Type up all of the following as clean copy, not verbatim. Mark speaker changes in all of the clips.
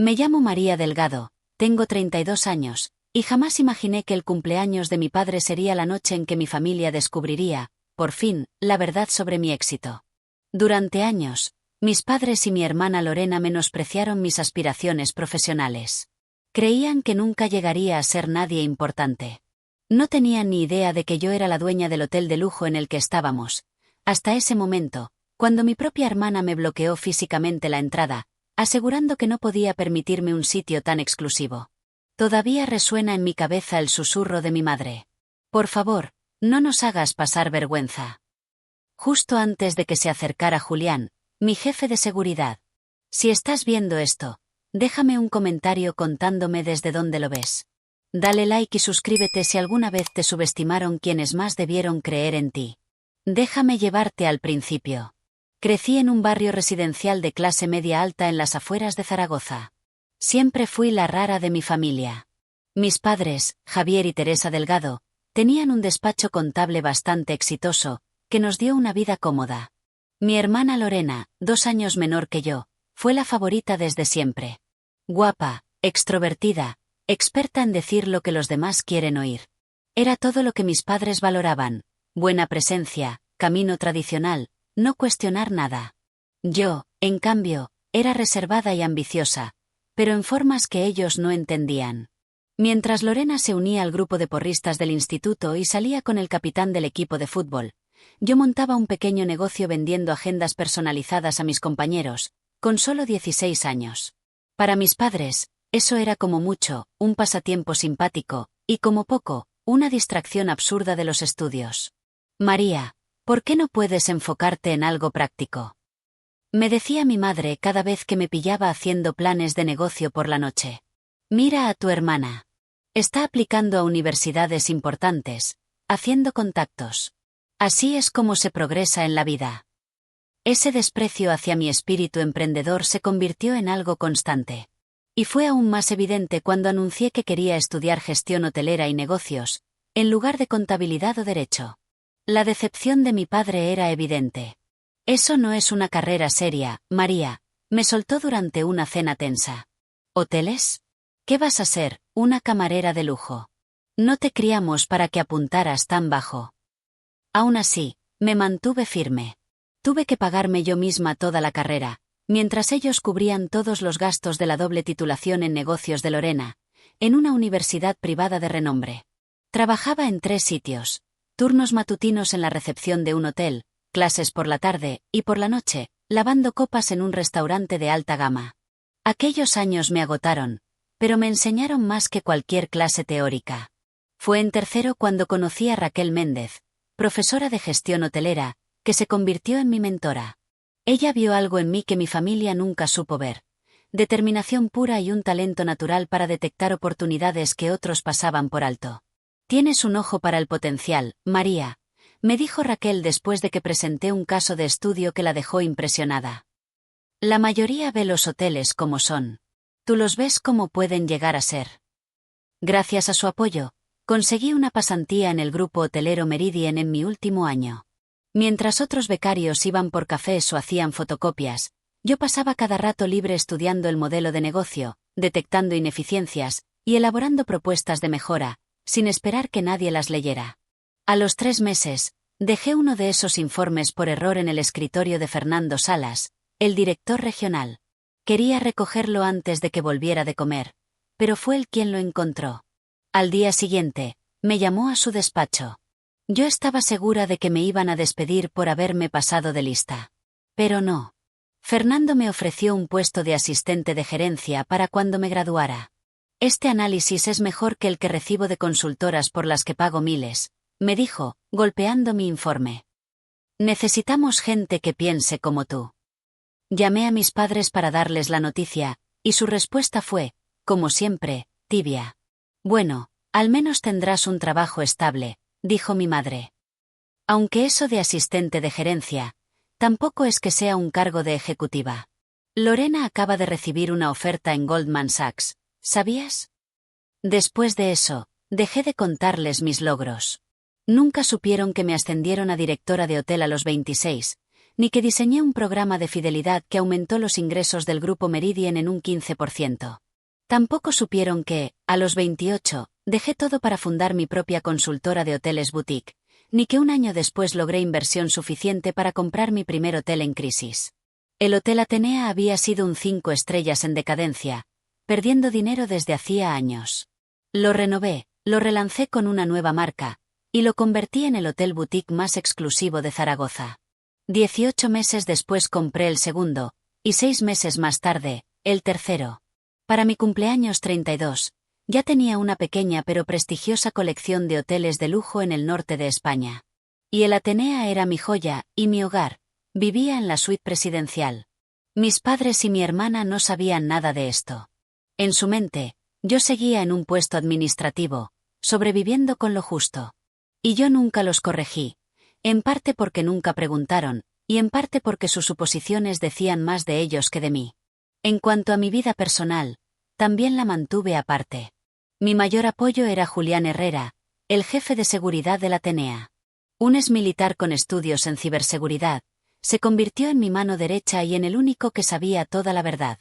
Speaker 1: Me llamo María Delgado, tengo 32 años, y jamás imaginé que el cumpleaños de mi padre sería la noche en que mi familia descubriría, por fin, la verdad sobre mi éxito. Durante años, mis padres y mi hermana Lorena menospreciaron mis aspiraciones profesionales. Creían que nunca llegaría a ser nadie importante. No tenían ni idea de que yo era la dueña del hotel de lujo en el que estábamos. Hasta ese momento, cuando mi propia hermana me bloqueó físicamente la entrada, asegurando que no podía permitirme un sitio tan exclusivo. Todavía resuena en mi cabeza el susurro de mi madre. Por favor, no nos hagas pasar vergüenza. Justo antes de que se acercara Julián, mi jefe de seguridad. Si estás viendo esto, déjame un comentario contándome desde dónde lo ves. Dale like y suscríbete si alguna vez te subestimaron quienes más debieron creer en ti. Déjame llevarte al principio. Crecí en un barrio residencial de clase media alta en las afueras de Zaragoza. Siempre fui la rara de mi familia. Mis padres, Javier y Teresa Delgado, tenían un despacho contable bastante exitoso, que nos dio una vida cómoda. Mi hermana Lorena, 2 años menor que yo, fue la favorita desde siempre. Guapa, extrovertida, experta en decir lo que los demás quieren oír. Era todo lo que mis padres valoraban: buena presencia, camino tradicional, no cuestionar nada. Yo, en cambio, era reservada y ambiciosa, pero en formas que ellos no entendían. Mientras Lorena se unía al grupo de porristas del instituto y salía con el capitán del equipo de fútbol, yo montaba un pequeño negocio vendiendo agendas personalizadas a mis compañeros, con solo 16 años. Para mis padres, eso era como mucho, un pasatiempo simpático, y como poco, una distracción absurda de los estudios. María, ¿por qué no puedes enfocarte en algo práctico? Me decía mi madre cada vez que me pillaba haciendo planes de negocio por la noche. Mira a tu hermana. Está aplicando a universidades importantes, haciendo contactos. Así es como se progresa en la vida. Ese desprecio hacia mi espíritu emprendedor se convirtió en algo constante. Y fue aún más evidente cuando anuncié que quería estudiar gestión hotelera y negocios, en lugar de contabilidad o derecho. La decepción de mi padre era evidente. Eso no es una carrera seria, María, me soltó durante una cena tensa. ¿Hoteles? ¿Qué vas a ser, una camarera de lujo? No te criamos para que apuntaras tan bajo. Aún así, me mantuve firme. Tuve que pagarme yo misma toda la carrera, mientras ellos cubrían todos los gastos de la doble titulación en negocios de Lorena, en una universidad privada de renombre. Trabajaba en 3 sitios: turnos matutinos en la recepción de un hotel, clases por la tarde, y por la noche, lavando copas en un restaurante de alta gama. Aquellos años me agotaron, pero me enseñaron más que cualquier clase teórica. Fue en tercero cuando conocí a Raquel Méndez, profesora de gestión hotelera, que se convirtió en mi mentora. Ella vio algo en mí que mi familia nunca supo ver: determinación pura y un talento natural para detectar oportunidades que otros pasaban por alto. Tienes un ojo para el potencial, María, me dijo Raquel después de que presenté un caso de estudio que la dejó impresionada. La mayoría ve los hoteles como son. Tú los ves como pueden llegar a ser. Gracias a su apoyo, conseguí una pasantía en el grupo hotelero Meridien en mi último año. Mientras otros becarios iban por cafés o hacían fotocopias, yo pasaba cada rato libre estudiando el modelo de negocio, detectando ineficiencias y elaborando propuestas de mejora, sin esperar que nadie las leyera. A los 3 meses, dejé uno de esos informes por error en el escritorio de Fernando Salas, el director regional. Quería recogerlo antes de que volviera de comer, pero fue él quien lo encontró. Al día siguiente, me llamó a su despacho. Yo estaba segura de que me iban a despedir por haberme pasado de lista. Pero no. Fernando me ofreció un puesto de asistente de gerencia para cuando me graduara. Este análisis es mejor que el que recibo de consultoras por las que pago miles, me dijo, golpeando mi informe. Necesitamos gente que piense como tú. Llamé a mis padres para darles la noticia, y su respuesta fue, como siempre, tibia. Bueno, al menos tendrás un trabajo estable, dijo mi madre. Aunque eso de asistente de gerencia, tampoco es que sea un cargo de ejecutiva. Lorena acaba de recibir una oferta en Goldman Sachs, ¿sabías? Después de eso, dejé de contarles mis logros. Nunca supieron que me ascendieron a directora de hotel a los 26, ni que diseñé un programa de fidelidad que aumentó los ingresos del grupo Meridian en un 15%. Tampoco supieron que, a los 28, dejé todo para fundar mi propia consultora de hoteles boutique, ni que un año después logré inversión suficiente para comprar mi primer hotel en crisis. El Hotel Atenea había sido un 5 estrellas en decadencia, perdiendo dinero desde hacía años. Lo renové, lo relancé con una nueva marca, y lo convertí en el hotel boutique más exclusivo de Zaragoza. 18 meses después compré el segundo, y 6 meses más tarde, el tercero. Para mi cumpleaños 32, ya tenía una pequeña pero prestigiosa colección de hoteles de lujo en el norte de España. Y el Atenea era mi joya, y mi hogar. Vivía en la suite presidencial. Mis padres y mi hermana no sabían nada de esto. En su mente, yo seguía en un puesto administrativo, sobreviviendo con lo justo. Y yo nunca los corregí, en parte porque nunca preguntaron, y en parte porque sus suposiciones decían más de ellos que de mí. En cuanto a mi vida personal, también la mantuve aparte. Mi mayor apoyo era Julián Herrera, el jefe de seguridad del Atenea. Un exmilitar con estudios en ciberseguridad, se convirtió en mi mano derecha y en el único que sabía toda la verdad.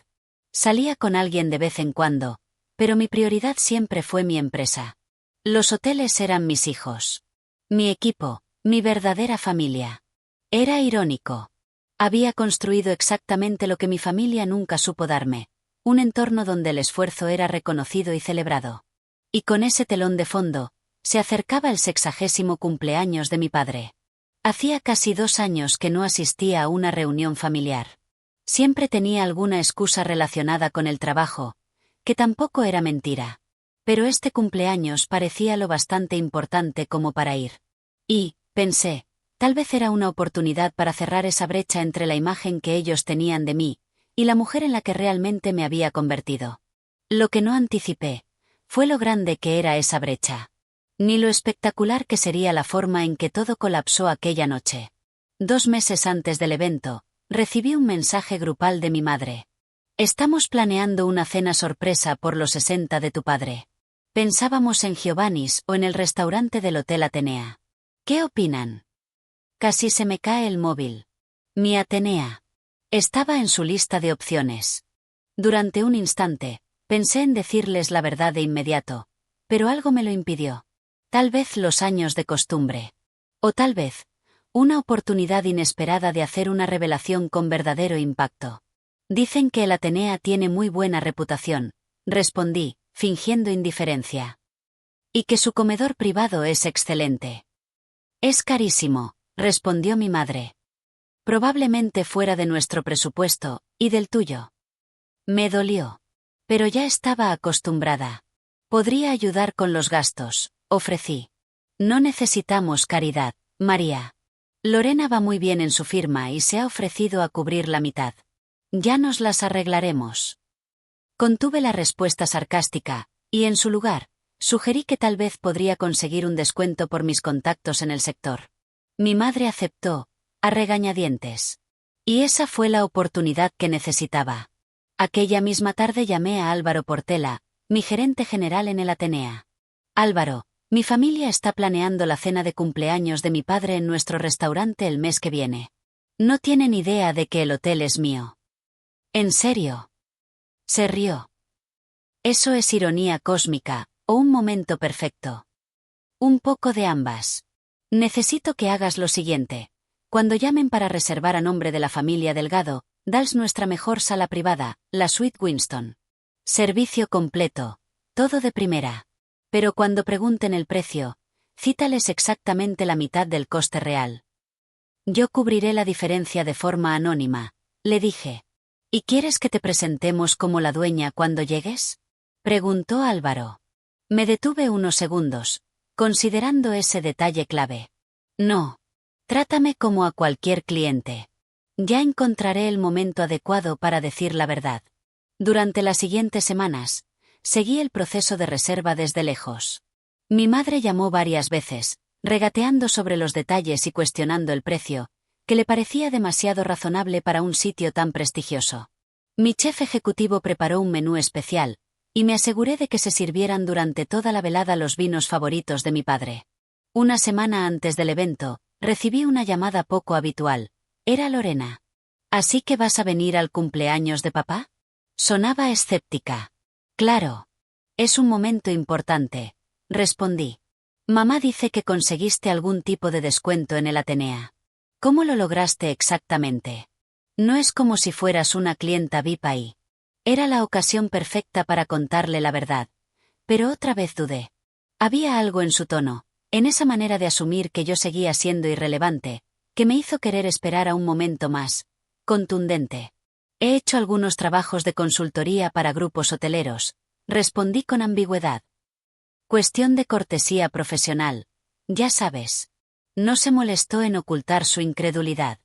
Speaker 1: Salía con alguien de vez en cuando, pero mi prioridad siempre fue mi empresa. Los hoteles eran mis hijos. Mi equipo, mi verdadera familia. Era irónico. Había construido exactamente lo que mi familia nunca supo darme, un entorno donde el esfuerzo era reconocido y celebrado. Y con ese telón de fondo, se acercaba el 60º cumpleaños de mi padre. Hacía casi 2 años que no asistía a una reunión familiar. Siempre tenía alguna excusa relacionada con el trabajo, que tampoco era mentira. Pero este cumpleaños parecía lo bastante importante como para ir. Y, pensé, tal vez era una oportunidad para cerrar esa brecha entre la imagen que ellos tenían de mí, y la mujer en la que realmente me había convertido. Lo que no anticipé, fue lo grande que era esa brecha. Ni lo espectacular que sería la forma en que todo colapsó aquella noche. 2 meses antes del evento, recibí un mensaje grupal de mi madre. Estamos planeando una cena sorpresa por los 60 de tu padre. Pensábamos en Giovanni's o en el restaurante del Hotel Atenea. ¿Qué opinan? Casi se me cae el móvil. Mi Atenea. Estaba en su lista de opciones. Durante un instante, pensé en decirles la verdad de inmediato, pero algo me lo impidió. Tal vez los años de costumbre. O tal vez, una oportunidad inesperada de hacer una revelación con verdadero impacto. Dicen que el Atenea tiene muy buena reputación, respondí, fingiendo indiferencia. Y que su comedor privado es excelente. Es carísimo, respondió mi madre. Probablemente fuera de nuestro presupuesto, y del tuyo. Me dolió. Pero ya estaba acostumbrada. Podría ayudar con los gastos, ofrecí. No necesitamos caridad, María. Lorena va muy bien en su firma y se ha ofrecido a cubrir la mitad. Ya nos las arreglaremos. Contuve la respuesta sarcástica, y en su lugar, sugerí que tal vez podría conseguir un descuento por mis contactos en el sector. Mi madre aceptó, a regañadientes. Y esa fue la oportunidad que necesitaba. Aquella misma tarde llamé a Álvaro Portela, mi gerente general en el Atenea. Álvaro, mi familia está planeando la cena de cumpleaños de mi padre en nuestro restaurante el mes que viene. No tienen idea de que el hotel es mío. ¿En serio? Se rió. Eso es ironía cósmica, o un momento perfecto. Un poco de ambas. Necesito que hagas lo siguiente. Cuando llamen para reservar a nombre de la familia Delgado, dales nuestra mejor sala privada, la Suite Winston. Servicio completo. Todo de primera. Pero cuando pregunten el precio, cítales exactamente la mitad del coste real. Yo cubriré la diferencia de forma anónima, le dije. ¿Y quieres que te presentemos como la dueña cuando llegues? Preguntó Álvaro. Me detuve unos segundos, considerando ese detalle clave. No. Trátame como a cualquier cliente. Ya encontraré el momento adecuado para decir la verdad. Durante las siguientes semanas, seguí el proceso de reserva desde lejos. Mi madre llamó varias veces, regateando sobre los detalles y cuestionando el precio, que le parecía demasiado razonable para un sitio tan prestigioso. Mi chef ejecutivo preparó un menú especial, y me aseguré de que se sirvieran durante toda la velada los vinos favoritos de mi padre. Una semana antes del evento, recibí una llamada poco habitual. Era Lorena. ¿Así que vas a venir al cumpleaños de papá? Sonaba escéptica. Claro. Es un momento importante, respondí. Mamá dice que conseguiste algún tipo de descuento en el Atenea. ¿Cómo lo lograste exactamente? No es como si fueras una clienta VIP ahí. Era la ocasión perfecta para contarle la verdad. Pero otra vez dudé. Había algo en su tono, en esa manera de asumir que yo seguía siendo irrelevante, que me hizo querer esperar a un momento más contundente. He hecho algunos trabajos de consultoría para grupos hoteleros, respondí con ambigüedad. Cuestión de cortesía profesional, ya sabes. No se molestó en ocultar su incredulidad.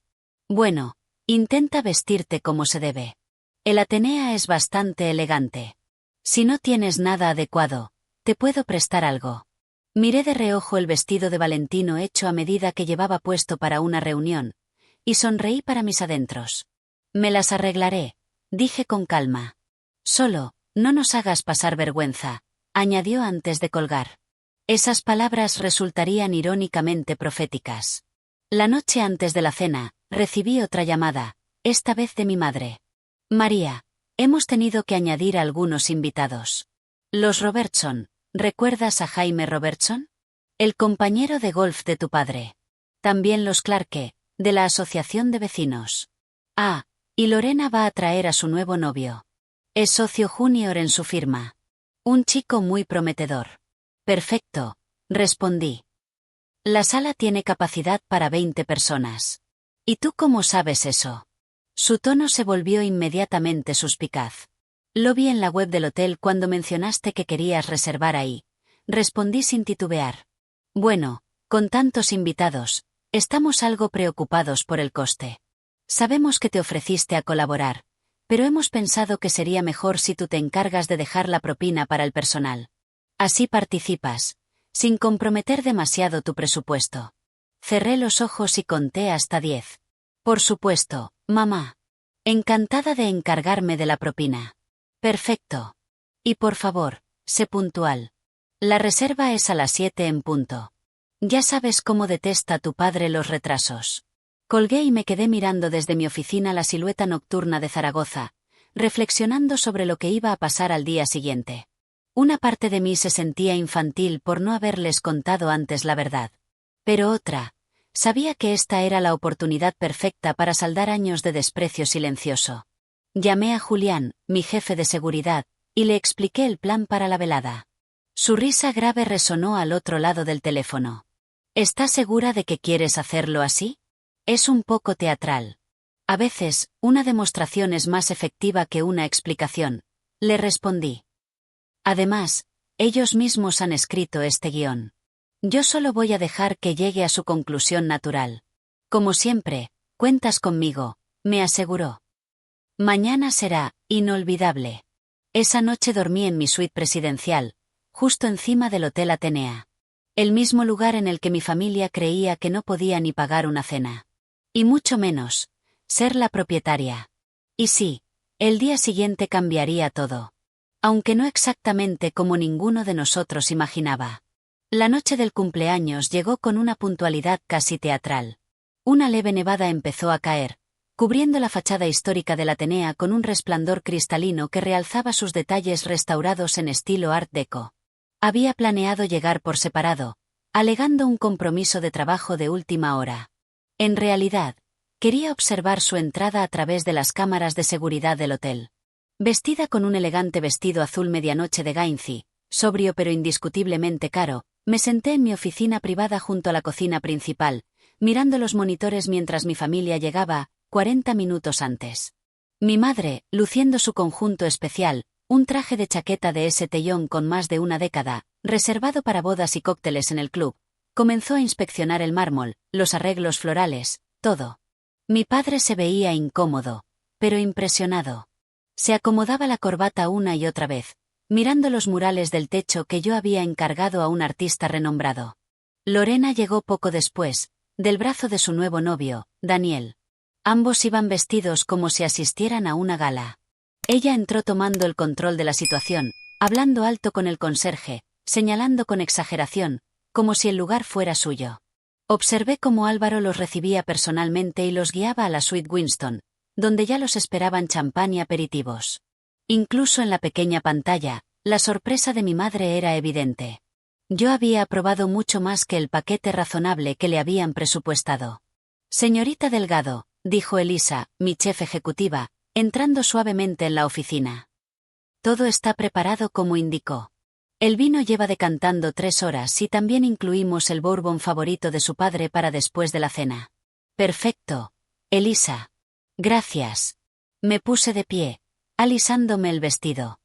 Speaker 1: Bueno, intenta vestirte como se debe. El Atenea es bastante elegante. Si no tienes nada adecuado, te puedo prestar algo. Miré de reojo el vestido de Valentino hecho a medida que llevaba puesto para una reunión, y sonreí para mis adentros. Me las arreglaré, dije con calma. Solo, no nos hagas pasar vergüenza, añadió antes de colgar. Esas palabras resultarían irónicamente proféticas. La noche antes de la cena, recibí otra llamada, esta vez de mi madre. María, hemos tenido que añadir a algunos invitados. Los Robertson, ¿recuerdas a Jaime Robertson? El compañero de golf de tu padre. También los Clarke, de la asociación de vecinos. Ah, y Lorena va a traer a su nuevo novio. Es socio junior en su firma. Un chico muy prometedor. Perfecto, respondí. La sala tiene capacidad para 20 personas. ¿Y tú cómo sabes eso? Su tono se volvió inmediatamente suspicaz. Lo vi en la web del hotel cuando mencionaste que querías reservar ahí. Respondí sin titubear. Bueno, con tantos invitados, estamos algo preocupados por el coste. Sabemos que te ofreciste a colaborar, pero hemos pensado que sería mejor si tú te encargas de dejar la propina para el personal. Así participas, sin comprometer demasiado tu presupuesto. Cerré los ojos y conté hasta 10. Por supuesto, mamá. Encantada de encargarme de la propina. Perfecto. Y por favor, sé puntual. La reserva es a las 7 en punto. Ya sabes cómo detesta tu padre los retrasos. Colgué y me quedé mirando desde mi oficina la silueta nocturna de Zaragoza, reflexionando sobre lo que iba a pasar al día siguiente. Una parte de mí se sentía infantil por no haberles contado antes la verdad. Pero otra, sabía que esta era la oportunidad perfecta para saldar años de desprecio silencioso. Llamé a Julián, mi jefe de seguridad, y le expliqué el plan para la velada. Su risa grave resonó al otro lado del teléfono. ¿Estás segura de que quieres hacerlo así? Es un poco teatral. A veces, una demostración es más efectiva que una explicación, le respondí. Además, ellos mismos han escrito este guión. Yo solo voy a dejar que llegue a su conclusión natural. Como siempre, cuentas conmigo, me aseguró. Mañana será inolvidable. Esa noche dormí en mi suite presidencial, justo encima del Hotel Atenea. El mismo lugar en el que mi familia creía que no podía ni pagar una cena. Y mucho menos, ser la propietaria. Y sí, el día siguiente cambiaría todo. Aunque no exactamente como ninguno de nosotros imaginaba. La noche del cumpleaños llegó con una puntualidad casi teatral. Una leve nevada empezó a caer, cubriendo la fachada histórica del Atenea con un resplandor cristalino que realzaba sus detalles restaurados en estilo Art Deco. Había planeado llegar por separado, alegando un compromiso de trabajo de última hora. En realidad, quería observar su entrada a través de las cámaras de seguridad del hotel. Vestida con un elegante vestido azul medianoche de Gainzi, sobrio pero indiscutiblemente caro, me senté en mi oficina privada junto a la cocina principal, mirando los monitores mientras mi familia llegaba, 40 minutos antes. Mi madre, luciendo su conjunto especial, un traje de chaqueta de ese tellón con más de una década, reservado para bodas y cócteles en el club, comenzó a inspeccionar el mármol, los arreglos florales, todo. Mi padre se veía incómodo, pero impresionado. Se acomodaba la corbata una y otra vez, mirando los murales del techo que yo había encargado a un artista renombrado. Lorena llegó poco después, del brazo de su nuevo novio, Daniel. Ambos iban vestidos como si asistieran a una gala. Ella entró tomando el control de la situación, hablando alto con el conserje, señalando con exageración, como si el lugar fuera suyo. Observé cómo Álvaro los recibía personalmente y los guiaba a la suite Winston, donde ya los esperaban champán y aperitivos. Incluso en la pequeña pantalla, la sorpresa de mi madre era evidente. Yo había aprobado mucho más que el paquete razonable que le habían presupuestado. Señorita Delgado, dijo Elisa, mi chef ejecutiva, entrando suavemente en la oficina. Todo está preparado como indicó. El vino lleva decantando 3 horas y también incluimos el bourbon favorito de su padre para después de la cena. Perfecto, Elisa. Gracias. Me puse de pie, alisándome el vestido.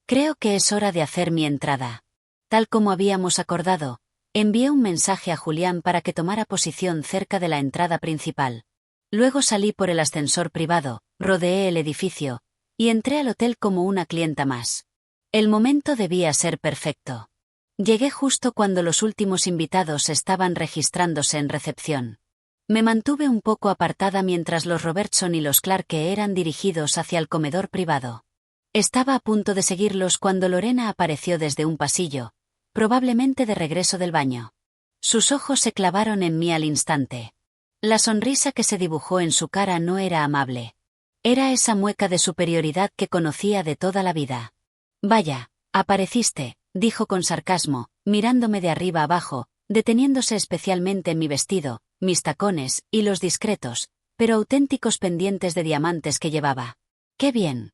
Speaker 1: Creo que es hora de hacer mi entrada. Tal como habíamos acordado, envié un mensaje a Julián para que tomara posición cerca de la entrada principal. Luego salí por el ascensor privado, rodeé el edificio, y entré al hotel como una clienta más. El momento debía ser perfecto. Llegué justo cuando los últimos invitados estaban registrándose en recepción. Me mantuve un poco apartada mientras los Robertson y los Clarke eran dirigidos hacia el comedor privado. Estaba a punto de seguirlos cuando Lorena apareció desde un pasillo, probablemente de regreso del baño. Sus ojos se clavaron en mí al instante. La sonrisa que se dibujó en su cara no era amable. Era esa mueca de superioridad que conocía de toda la vida. Vaya, apareciste, dijo con sarcasmo, mirándome de arriba abajo, deteniéndose especialmente en mi vestido, mis tacones y los discretos, pero auténticos pendientes de diamantes que llevaba. ¡Qué bien!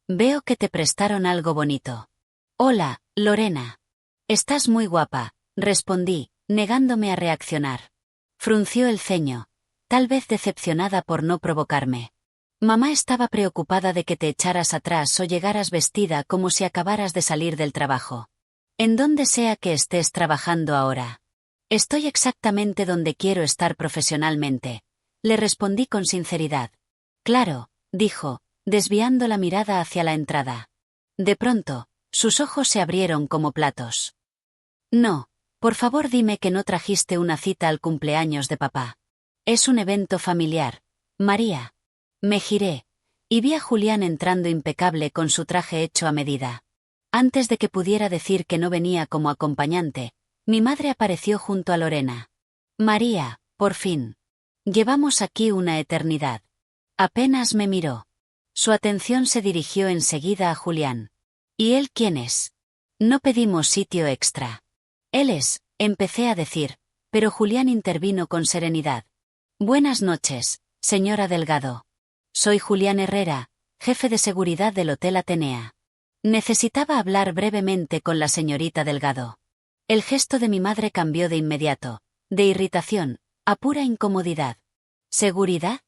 Speaker 1: Veo que te prestaron algo bonito. Hola, Lorena. Estás muy guapa, respondí, negándome a reaccionar. Frunció el ceño, tal vez decepcionada por no provocarme. Mamá estaba preocupada de que te echaras atrás o llegaras vestida como si acabaras de salir del trabajo. En donde sea que estés trabajando ahora. Estoy exactamente donde quiero estar profesionalmente, le respondí con sinceridad. Claro, dijo, desviando la mirada hacia la entrada. De pronto, sus ojos se abrieron como platos. No, por favor dime que no trajiste una cita al cumpleaños de papá. Es un evento familiar, María. Me giré, y vi a Julián entrando impecable con su traje hecho a medida. Antes de que pudiera decir que no venía como acompañante, mi madre apareció junto a Lorena. María, por fin. Llevamos aquí una eternidad. Apenas me miró. Su atención se dirigió enseguida a Julián. ¿Y él quién es? No pedimos sitio extra. Él es, empecé a decir, pero Julián intervino con serenidad. Buenas noches, señora Delgado. Soy Julián Herrera, jefe de seguridad del Hotel Atenea. Necesitaba hablar brevemente con la señorita Delgado. El gesto de mi madre cambió de inmediato, de irritación, a pura incomodidad. ¿Seguridad?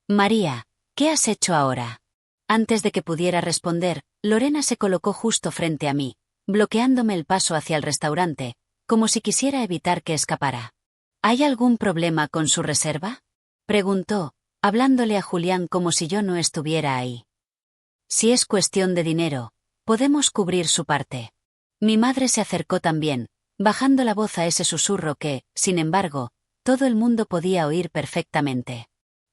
Speaker 1: María, ¿qué has hecho ahora? Antes de que pudiera responder, Lorena se colocó justo frente a mí, bloqueándome el paso hacia el restaurante, como si quisiera evitar que escapara. ¿Hay algún problema con su reserva? Preguntó, hablándole a Julián como si yo no estuviera ahí. Si es cuestión de dinero, podemos cubrir su parte. Mi madre se acercó también, bajando la voz a ese susurro que, sin embargo, todo el mundo podía oír perfectamente.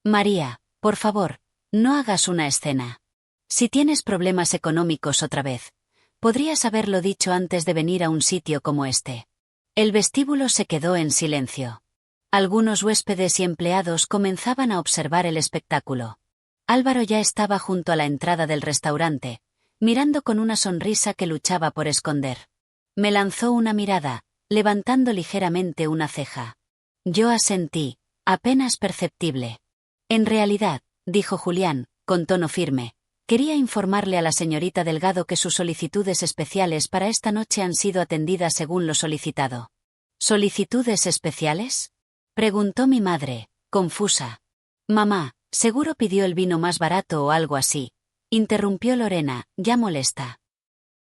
Speaker 1: María, por favor, no hagas una escena. Si tienes problemas económicos otra vez, podrías haberlo dicho antes de venir a un sitio como este. El vestíbulo se quedó en silencio. Algunos huéspedes y empleados comenzaban a observar el espectáculo. Álvaro ya estaba junto a la entrada del restaurante, mirando con una sonrisa que luchaba por esconder. Me lanzó una mirada, levantando ligeramente una ceja. Yo asentí, apenas perceptible. En realidad, dijo Julián, con tono firme, quería informarle a la señorita Delgado que sus solicitudes especiales para esta noche han sido atendidas según lo solicitado. ¿Solicitudes especiales? Preguntó mi madre, confusa. Mamá, seguro pidió el vino más barato o algo así. Interrumpió Lorena, ya molesta.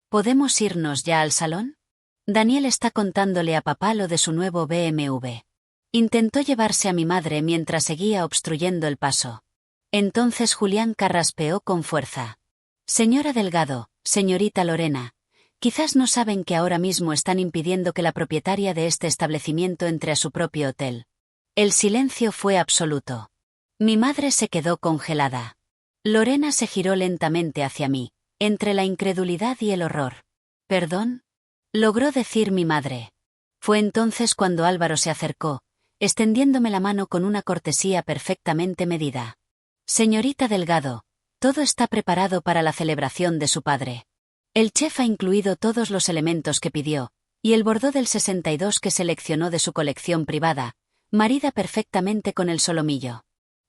Speaker 1: ¿Podemos irnos ya al salón? Daniel está contándole a papá lo de su nuevo BMW. Intentó llevarse a mi madre mientras seguía obstruyendo el paso. Entonces Julián carraspeó con fuerza. Señora Delgado, señorita Lorena, quizás no saben que ahora mismo están impidiendo que la propietaria de este establecimiento entre a su propio hotel. El silencio fue absoluto. Mi madre se quedó congelada. Lorena se giró lentamente hacia mí, entre la incredulidad y el horror. ¿Perdón? Logró decir mi madre. Fue entonces cuando Álvaro se acercó, extendiéndome la mano con una cortesía perfectamente medida. Señorita Delgado, todo está preparado para la celebración de su padre. El chef ha incluido todos los elementos que pidió, y el bordó del 62 que seleccionó de su colección privada, marida perfectamente con el solomillo.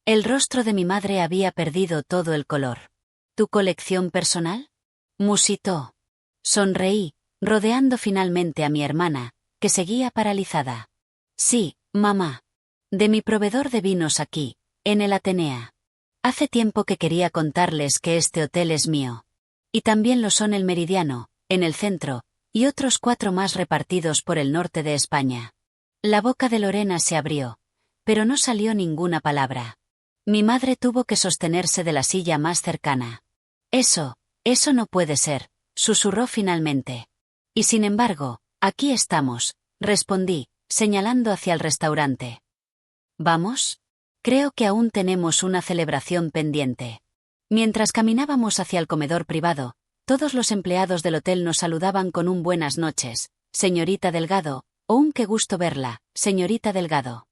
Speaker 1: El rostro de mi madre había perdido todo el color. ¿Tu colección personal?, musitó. Sonreí, rodeando finalmente a mi hermana, que seguía paralizada. Sí, mamá. De mi proveedor de vinos aquí, en el Atenea. Hace tiempo que quería contarles que este hotel es mío. Y también lo son el Meridiano, en el centro, y otros 4 más repartidos por el norte de España. La boca de Lorena se abrió, pero no salió ninguna palabra. Mi madre tuvo que sostenerse de la silla más cercana. Eso no puede ser, susurró finalmente. Y sin embargo, aquí estamos, respondí, señalando hacia el restaurante. ¿Vamos? Creo que aún tenemos una celebración pendiente. Mientras caminábamos hacia el comedor privado, todos los empleados del hotel nos saludaban con un buenas noches, señorita Delgado, o un qué gusto verla, señorita Delgado.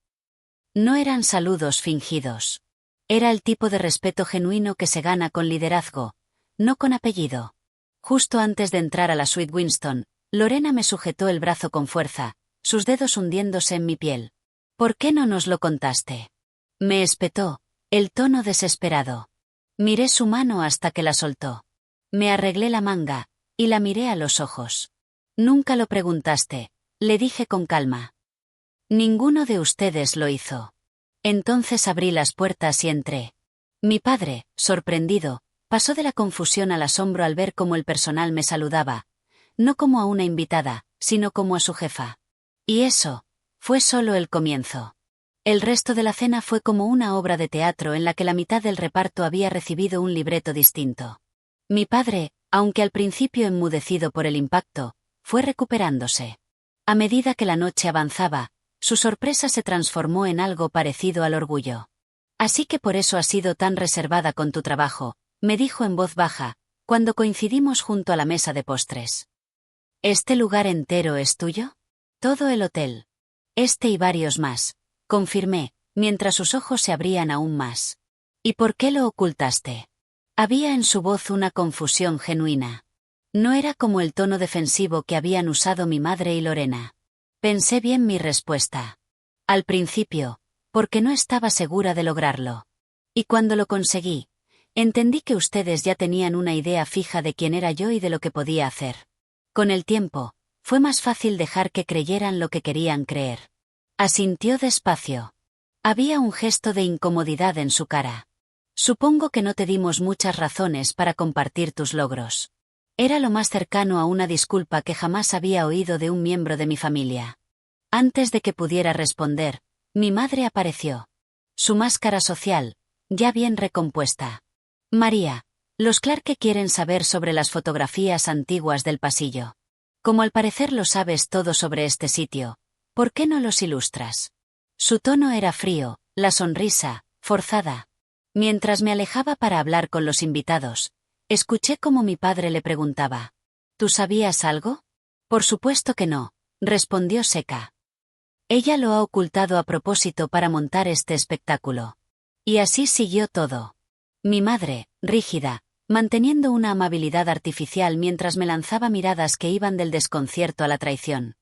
Speaker 1: No eran saludos fingidos. Era el tipo de respeto genuino que se gana con liderazgo, no con apellido. Justo antes de entrar a la suite Winston, Lorena me sujetó el brazo con fuerza, sus dedos hundiéndose en mi piel. ¿Por qué no nos lo contaste? Me espetó, el tono desesperado. Miré su mano hasta que la soltó. Me arreglé la manga, y la miré a los ojos. Nunca lo preguntaste, le dije con calma. Ninguno de ustedes lo hizo. Entonces abrí las puertas y entré. Mi padre, sorprendido, pasó de la confusión al asombro al ver cómo el personal me saludaba, no como a una invitada, sino como a su jefa. Y eso fue solo el comienzo. El resto de la cena fue como una obra de teatro en la que la mitad del reparto había recibido un libreto distinto. Mi padre, aunque al principio enmudecido por el impacto, fue recuperándose. A medida que la noche avanzaba, su sorpresa se transformó en algo parecido al orgullo. Así que por eso has sido tan reservada con tu trabajo, me dijo en voz baja, cuando coincidimos junto a la mesa de postres. ¿Este lugar entero es tuyo? Todo el hotel. Este y varios más, confirmé, mientras sus ojos se abrían aún más. ¿Y por qué lo ocultaste? Había en su voz una confusión genuina. No era como el tono defensivo que habían usado mi madre y Lorena. Pensé bien mi respuesta. Al principio, porque no estaba segura de lograrlo. Y cuando lo conseguí, entendí que ustedes ya tenían una idea fija de quién era yo y de lo que podía hacer. Con el tiempo, fue más fácil dejar que creyeran lo que querían creer. Asintió despacio. Había un gesto de incomodidad en su cara. Supongo que no te dimos muchas razones para compartir tus logros. Era lo más cercano a una disculpa que jamás había oído de un miembro de mi familia. Antes de que pudiera responder, mi madre apareció. Su máscara social, ya bien recompuesta. María, los Clarke quieren saber sobre las fotografías antiguas del pasillo. Como al parecer lo sabes todo sobre este sitio, ¿por qué no los ilustras? Su tono era frío, la sonrisa, forzada. Mientras me alejaba para hablar con los invitados, escuché cómo mi padre le preguntaba: ¿Tú sabías algo? Por supuesto que no, respondió seca. Ella lo ha ocultado a propósito para montar este espectáculo. Y así siguió todo. Mi madre, rígida, manteniendo una amabilidad artificial mientras me lanzaba miradas que iban del desconcierto a la traición.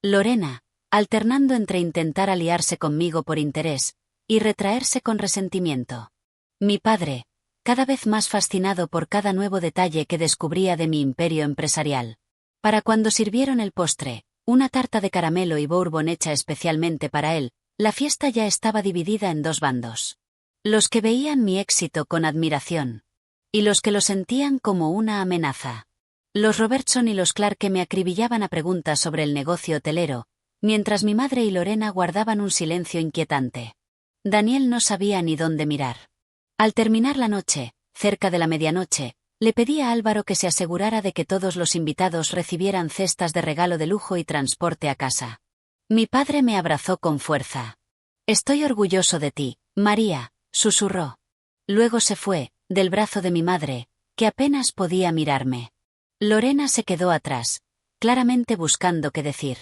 Speaker 1: Lorena, alternando entre intentar aliarse conmigo por interés y retraerse con resentimiento. Mi padre, cada vez más fascinado por cada nuevo detalle que descubría de mi imperio empresarial. Para cuando sirvieron el postre, una tarta de caramelo y bourbon hecha especialmente para él, la fiesta ya estaba dividida en 2 bandos. Los que veían mi éxito con admiración. Y los que lo sentían como una amenaza. Los Robertson y los Clarke me acribillaban a preguntas sobre el negocio hotelero, mientras mi madre y Lorena guardaban un silencio inquietante. Daniel no sabía ni dónde mirar. Al terminar la noche, cerca de la medianoche, le pedí a Álvaro que se asegurara de que todos los invitados recibieran cestas de regalo de lujo y transporte a casa. Mi padre me abrazó con fuerza. «Estoy orgulloso de ti, María», susurró. Luego se fue, del brazo de mi madre, que apenas podía mirarme. Lorena se quedó atrás, claramente buscando qué decir.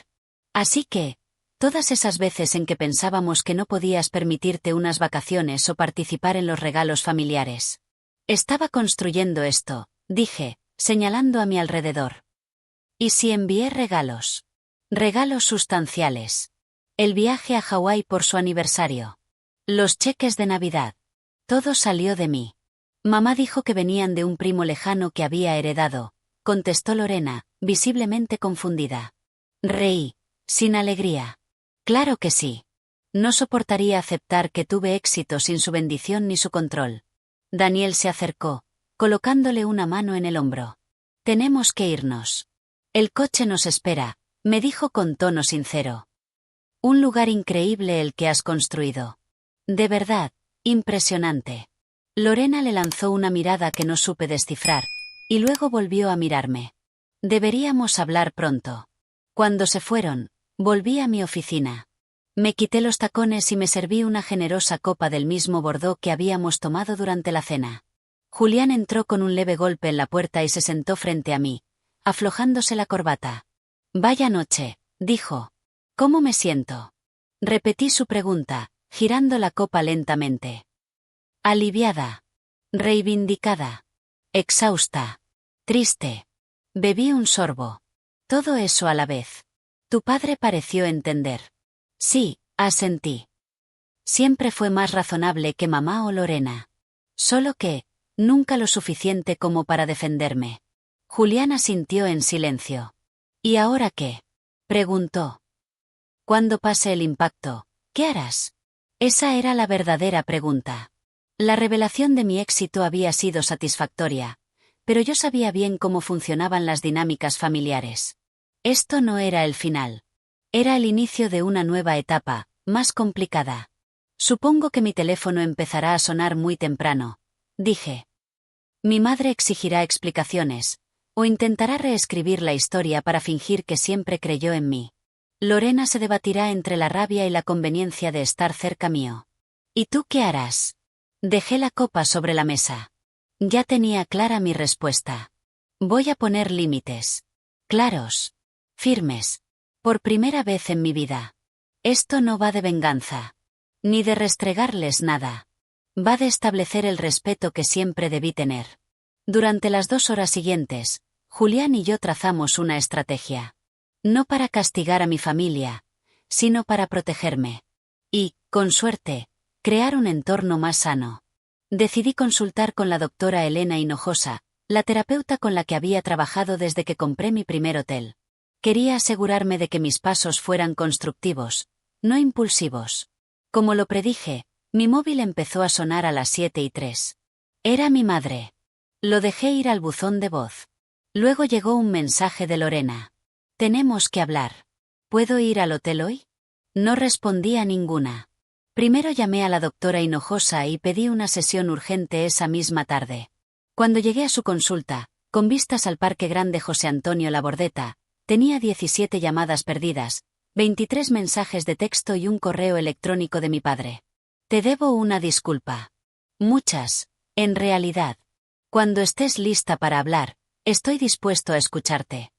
Speaker 1: Así que, Todas esas veces en que pensábamos que no podías permitirte unas vacaciones o participar en los regalos familiares. Estaba construyendo esto, dije, señalando a mi alrededor. ¿Y si envié regalos? Regalos sustanciales. El viaje a Hawái por su aniversario. Los cheques de Navidad. Todo salió de mí. Mamá dijo que venían de un primo lejano que había heredado, contestó Lorena, visiblemente confundida. Reí, sin alegría. Claro que sí. No soportaría aceptar que tuve éxito sin su bendición ni su control. Daniel se acercó, colocándole una mano en el hombro. Tenemos que irnos. El coche nos espera, me dijo con tono sincero. Un lugar increíble el que has construido. De verdad, impresionante. Lorena le lanzó una mirada que no supe descifrar, y luego volvió a mirarme. Deberíamos hablar pronto. Cuando se fueron, volví a mi oficina. Me quité los tacones y me serví una generosa copa del mismo Bordeaux que habíamos tomado durante la cena. Julián entró con un leve golpe en la puerta y se sentó frente a mí, aflojándose la corbata. Vaya noche, dijo. ¿Cómo me siento? Repetí su pregunta, girando la copa lentamente. Aliviada. Reivindicada. Exhausta. Triste. Bebí un sorbo. Todo eso a la vez. Tu padre pareció entender. Sí, asentí. Siempre fue más razonable que mamá o Lorena. Solo que, nunca lo suficiente como para defenderme. Julián asintió en silencio. ¿Y ahora qué? Preguntó. Cuando pase el impacto, ¿qué harás? Esa era la verdadera pregunta. La revelación de mi éxito había sido satisfactoria, pero yo sabía bien cómo funcionaban las dinámicas familiares. Esto no era el final. Era el inicio de una nueva etapa, más complicada. Supongo que mi teléfono empezará a sonar muy temprano, dije. Mi madre exigirá explicaciones, o intentará reescribir la historia para fingir que siempre creyó en mí. Lorena se debatirá entre la rabia y la conveniencia de estar cerca mío. ¿Y tú qué harás? Dejé la copa sobre la mesa. Ya tenía clara mi respuesta. Voy a poner límites. Claros. Firmes. Por primera vez en mi vida. Esto no va de venganza. Ni de restregarles nada. Va de establecer el respeto que siempre debí tener. Durante las 2 horas siguientes, Julián y yo trazamos una estrategia. No para castigar a mi familia, sino para protegerme. Y, con suerte, crear un entorno más sano. Decidí consultar con la doctora Elena Hinojosa, la terapeuta con la que había trabajado desde que compré mi primer hotel. Quería asegurarme de que mis pasos fueran constructivos, no impulsivos. Como lo predije, mi móvil empezó a sonar a las 7:03. Era mi madre. Lo dejé ir al buzón de voz. Luego llegó un mensaje de Lorena. Tenemos que hablar. ¿Puedo ir al hotel hoy? No respondí a ninguna. Primero llamé a la doctora Hinojosa y pedí una sesión urgente esa misma tarde. Cuando llegué a su consulta, con vistas al Parque Grande José Antonio Labordeta, tenía 17 llamadas perdidas, 23 mensajes de texto y un correo electrónico de mi padre. Te debo una disculpa. Muchas, en realidad. Cuando estés lista para hablar, estoy dispuesto a escucharte.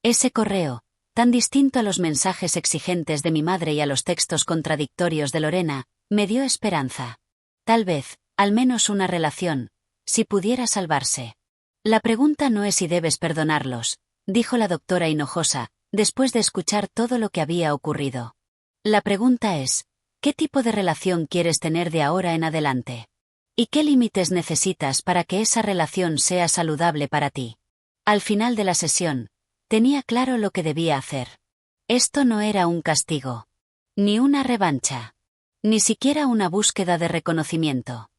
Speaker 1: Ese correo, tan distinto a los mensajes exigentes de mi madre y a los textos contradictorios de Lorena, me dio esperanza. Tal vez, al menos una relación, si pudiera salvarse. La pregunta no es si debes perdonarlos, dijo la doctora Hinojosa, después de escuchar todo lo que había ocurrido. La pregunta es, ¿qué tipo de relación quieres tener de ahora en adelante? ¿Y qué límites necesitas para que esa relación sea saludable para ti? Al final de la sesión, tenía claro lo que debía hacer. Esto no era un castigo. Ni una revancha. Ni siquiera una búsqueda de reconocimiento.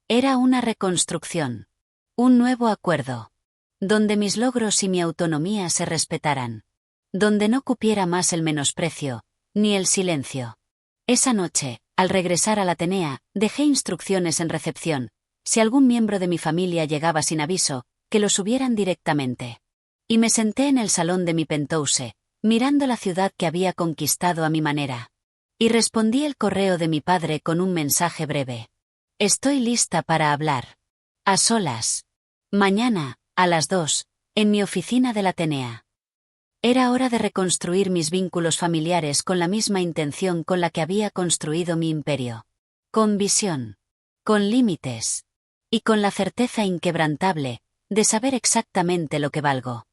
Speaker 1: Era una reconstrucción. Un nuevo acuerdo. Donde mis logros y mi autonomía se respetaran. Donde no cupiera más el menosprecio, ni el silencio. Esa noche, al regresar a la Atenea, dejé instrucciones en recepción. Si algún miembro de mi familia llegaba sin aviso, que lo subieran directamente. Y me senté en el salón de mi penthouse, mirando la ciudad que había conquistado a mi manera. Y respondí el correo de mi padre con un mensaje breve. Estoy lista para hablar. A solas. Mañana, a las 2, en mi oficina de la Atenea. Era hora de reconstruir mis vínculos familiares con la misma intención con la que había construido mi imperio. Con visión. Con límites. Y con la certeza inquebrantable de saber exactamente lo que valgo.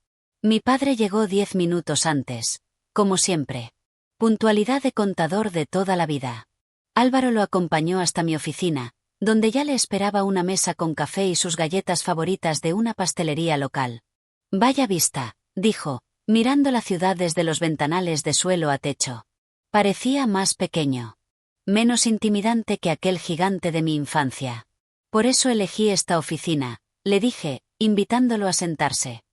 Speaker 1: Mi padre llegó 10 minutos antes, como siempre. Puntualidad de contador de toda la vida. Álvaro lo acompañó hasta mi oficina, donde ya le esperaba una mesa con café y sus galletas favoritas de una pastelería local. Vaya vista, dijo, mirando la ciudad desde los ventanales de suelo a techo. Parecía más pequeño. Menos intimidante que aquel gigante de mi infancia. Por eso elegí esta oficina, le dije, invitándolo a sentarse.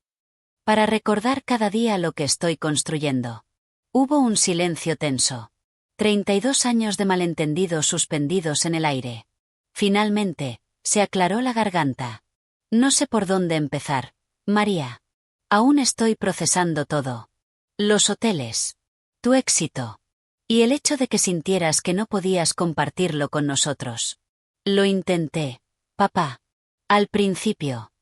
Speaker 1: Para recordar cada día lo que estoy construyendo. Hubo un silencio tenso. 32 años de malentendidos suspendidos en el aire. Finalmente, se aclaró la garganta. No sé por dónde empezar, María. Aún estoy procesando todo. Los hoteles. Tu éxito. Y el hecho de que sintieras que no podías compartirlo con nosotros. Lo intenté, papá. Al principio.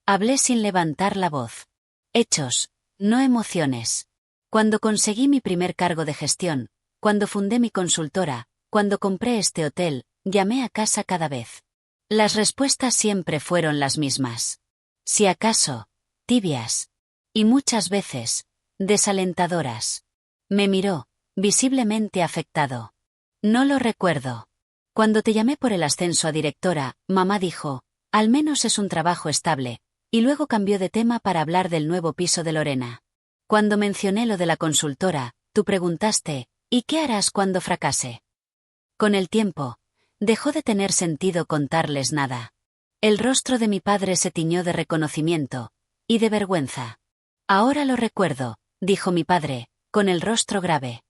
Speaker 1: Hablé sin levantar la voz. Hechos, no emociones. Cuando conseguí mi primer cargo de gestión, cuando fundé mi consultora, cuando compré este hotel, llamé a casa cada vez. Las respuestas siempre fueron las mismas. Si acaso, tibias. Y muchas veces, desalentadoras. Me miró, visiblemente afectado. No lo recuerdo. Cuando te llamé por el ascenso a directora, mamá dijo, al menos es un trabajo estable, y luego cambió de tema para hablar del nuevo piso de Lorena. Cuando mencioné lo de la consultora, tú preguntaste, ¿y qué harás cuando fracase? Con el tiempo, dejó de tener sentido contarles nada. El rostro de mi padre se tiñó de reconocimiento, y de vergüenza. Ahora lo recuerdo, dijo mi padre, con el rostro grave.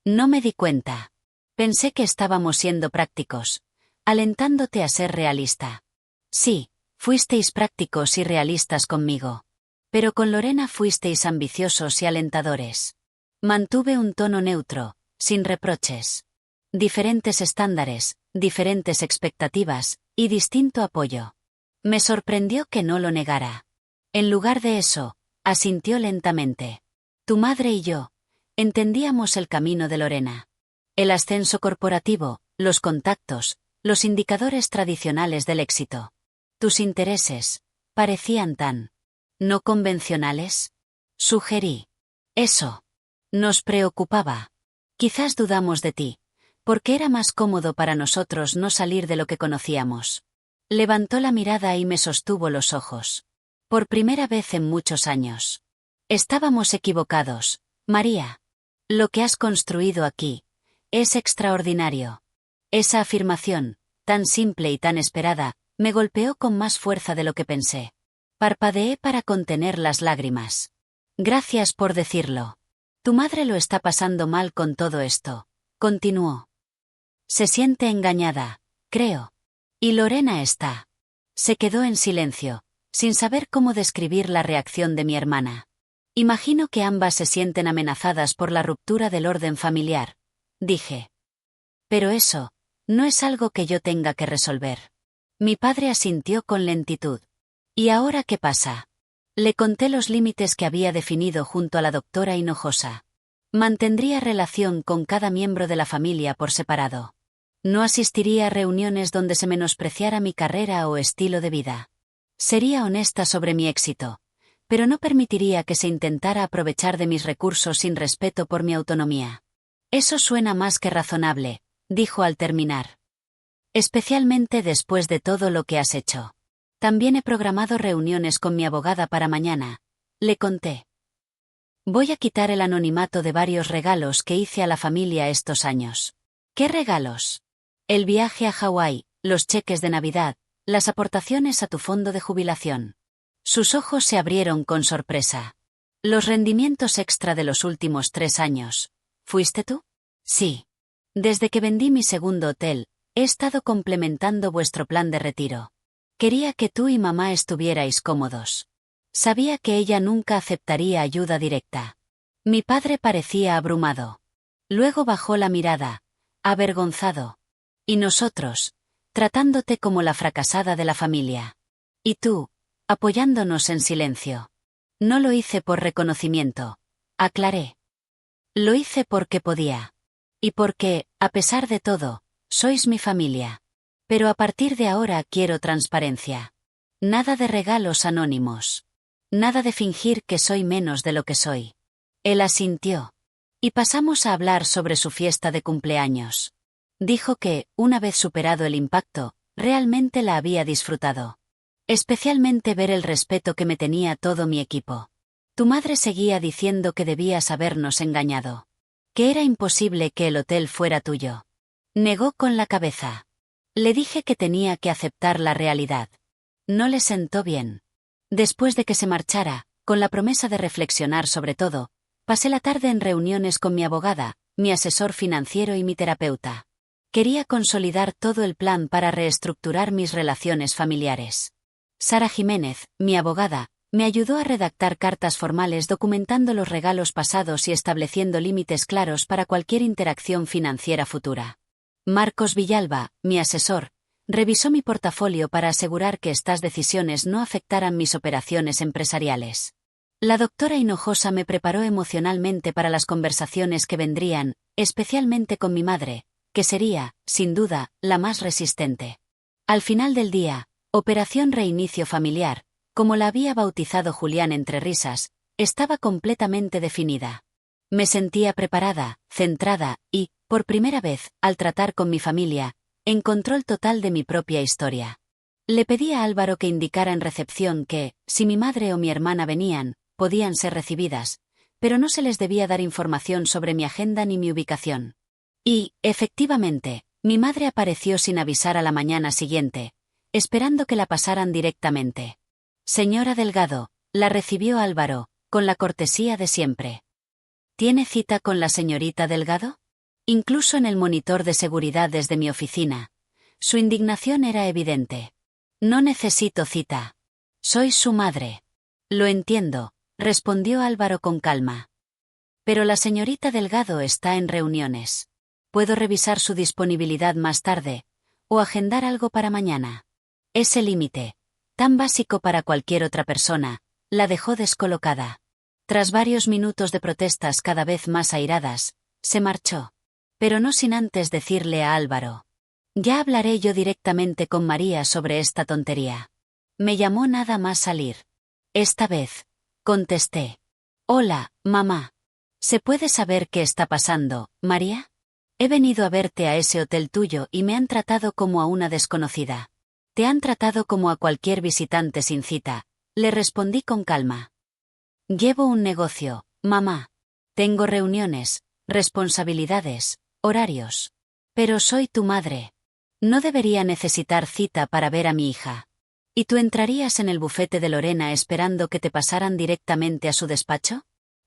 Speaker 1: No me di cuenta. Pensé que estábamos siendo prácticos, alentándote a ser realista. Sí, fuisteis prácticos y realistas conmigo. Pero con Lorena fuisteis ambiciosos y alentadores. Mantuve un tono neutro, sin reproches. Diferentes estándares, diferentes expectativas, y distinto apoyo. Me sorprendió que no lo negara. En lugar de eso, asintió lentamente. Tu madre y yo entendíamos el camino de Lorena. El ascenso corporativo, los contactos, los indicadores tradicionales del éxito. Tus intereses parecían tan no convencionales. Sugerí. Eso nos preocupaba. Quizás dudamos de ti, porque era más cómodo para nosotros no salir de lo que conocíamos. Levantó la mirada y me sostuvo los ojos. Por primera vez en muchos años. Estábamos equivocados, María. Lo que has construido aquí es extraordinario. Esa afirmación, tan simple y tan esperada, me golpeó con más fuerza de lo que pensé. Parpadeé para contener las lágrimas. Gracias por decirlo. Tu madre lo está pasando mal con todo esto, continuó. Se siente engañada, creo. Y Lorena está. Se quedó en silencio, sin saber cómo describir la reacción de mi hermana. Imagino que ambas se sienten amenazadas por la ruptura del orden familiar, dije. Pero eso no es algo que yo tenga que resolver. Mi padre asintió con lentitud. ¿Y ahora qué pasa? Le conté los límites que había definido junto a la doctora Hinojosa. Mantendría relación con cada miembro de la familia por separado. No asistiría a reuniones donde se menospreciara mi carrera o estilo de vida. Sería honesta sobre mi éxito, pero no permitiría que se intentara aprovechar de mis recursos sin respeto por mi autonomía. Eso suena más que razonable, dijo al terminar. Especialmente después de todo lo que has hecho. También he programado reuniones con mi abogada para mañana, le conté. Voy a quitar el anonimato de varios regalos que hice a la familia estos años. ¿Qué regalos? El viaje a Hawái, los cheques de Navidad, las aportaciones a tu fondo de jubilación. Sus ojos se abrieron con sorpresa. Los rendimientos extra de los últimos 3 años. ¿Fuiste tú? Sí. Desde que vendí mi segundo hotel, he estado complementando vuestro plan de retiro. Quería que tú y mamá estuvierais cómodos. Sabía que ella nunca aceptaría ayuda directa. Mi padre parecía abrumado. Luego bajó la mirada, avergonzado. Y nosotros, tratándote como la fracasada de la familia. Y tú, apoyándonos en silencio. No lo hice por reconocimiento. aclaré. Lo hice porque podía. Y porque, a pesar de todo, sois mi familia. Pero a partir de ahora quiero transparencia. Nada de regalos anónimos. Nada de fingir que soy menos de lo que soy. Él asintió. Y pasamos a hablar sobre su fiesta de cumpleaños. Dijo que, una vez superado el impacto, realmente la había disfrutado. Especialmente ver el respeto que me tenía todo mi equipo. Tu madre seguía diciendo que debías habernos engañado. Que era imposible que el hotel fuera tuyo. Negó con la cabeza. Le dije que tenía que aceptar la realidad. No le sentó bien. Después de que se marchara, con la promesa de reflexionar sobre todo, pasé la tarde en reuniones con mi abogada, mi asesor financiero y mi terapeuta. Quería consolidar todo el plan para reestructurar mis relaciones familiares. Sara Jiménez, mi abogada, me ayudó a redactar cartas formales documentando los regalos pasados y estableciendo límites claros para cualquier interacción financiera futura. Marcos Villalba, mi asesor, revisó mi portafolio para asegurar que estas decisiones no afectaran mis operaciones empresariales. La doctora Hinojosa me preparó emocionalmente para las conversaciones que vendrían, especialmente con mi madre, que sería, sin duda, la más resistente. Al final del día, Operación Reinicio Familiar, como la había bautizado Julián entre risas, estaba completamente definida. Me sentía preparada, centrada y, por primera vez, al tratar con mi familia, en control total de mi propia historia. Le pedí a Álvaro que indicara en recepción que, si mi madre o mi hermana venían, podían ser recibidas, pero no se les debía dar información sobre mi agenda ni mi ubicación. Y, efectivamente, mi madre apareció sin avisar a la mañana siguiente, esperando que la pasaran directamente. Señora Delgado, la recibió Álvaro, con la cortesía de siempre. ¿Tiene cita con la señorita Delgado? Incluso en el monitor de seguridad desde mi oficina. Su indignación era evidente. No necesito cita. Soy su madre. Lo entiendo, respondió Álvaro con calma. Pero la señorita Delgado está en reuniones. Puedo revisar su disponibilidad más tarde, o agendar algo para mañana. Ese límite, tan básico para cualquier otra persona, la dejó descolocada. Tras varios minutos de protestas cada vez más airadas, se marchó. Pero no sin antes decirle a Álvaro. Ya hablaré yo directamente con María sobre esta tontería. Me llamó nada más salir. Esta vez, contesté. Hola, mamá. ¿Se puede saber qué está pasando, María? He venido a verte a ese hotel tuyo y me han tratado como a una desconocida. Te han tratado como a cualquier visitante sin cita, le respondí con calma. Llevo un negocio, mamá. Tengo reuniones, responsabilidades, horarios. Pero soy tu madre. No debería necesitar cita para ver a mi hija. ¿Y tú entrarías en el bufete de Lorena esperando que te pasaran directamente a su despacho?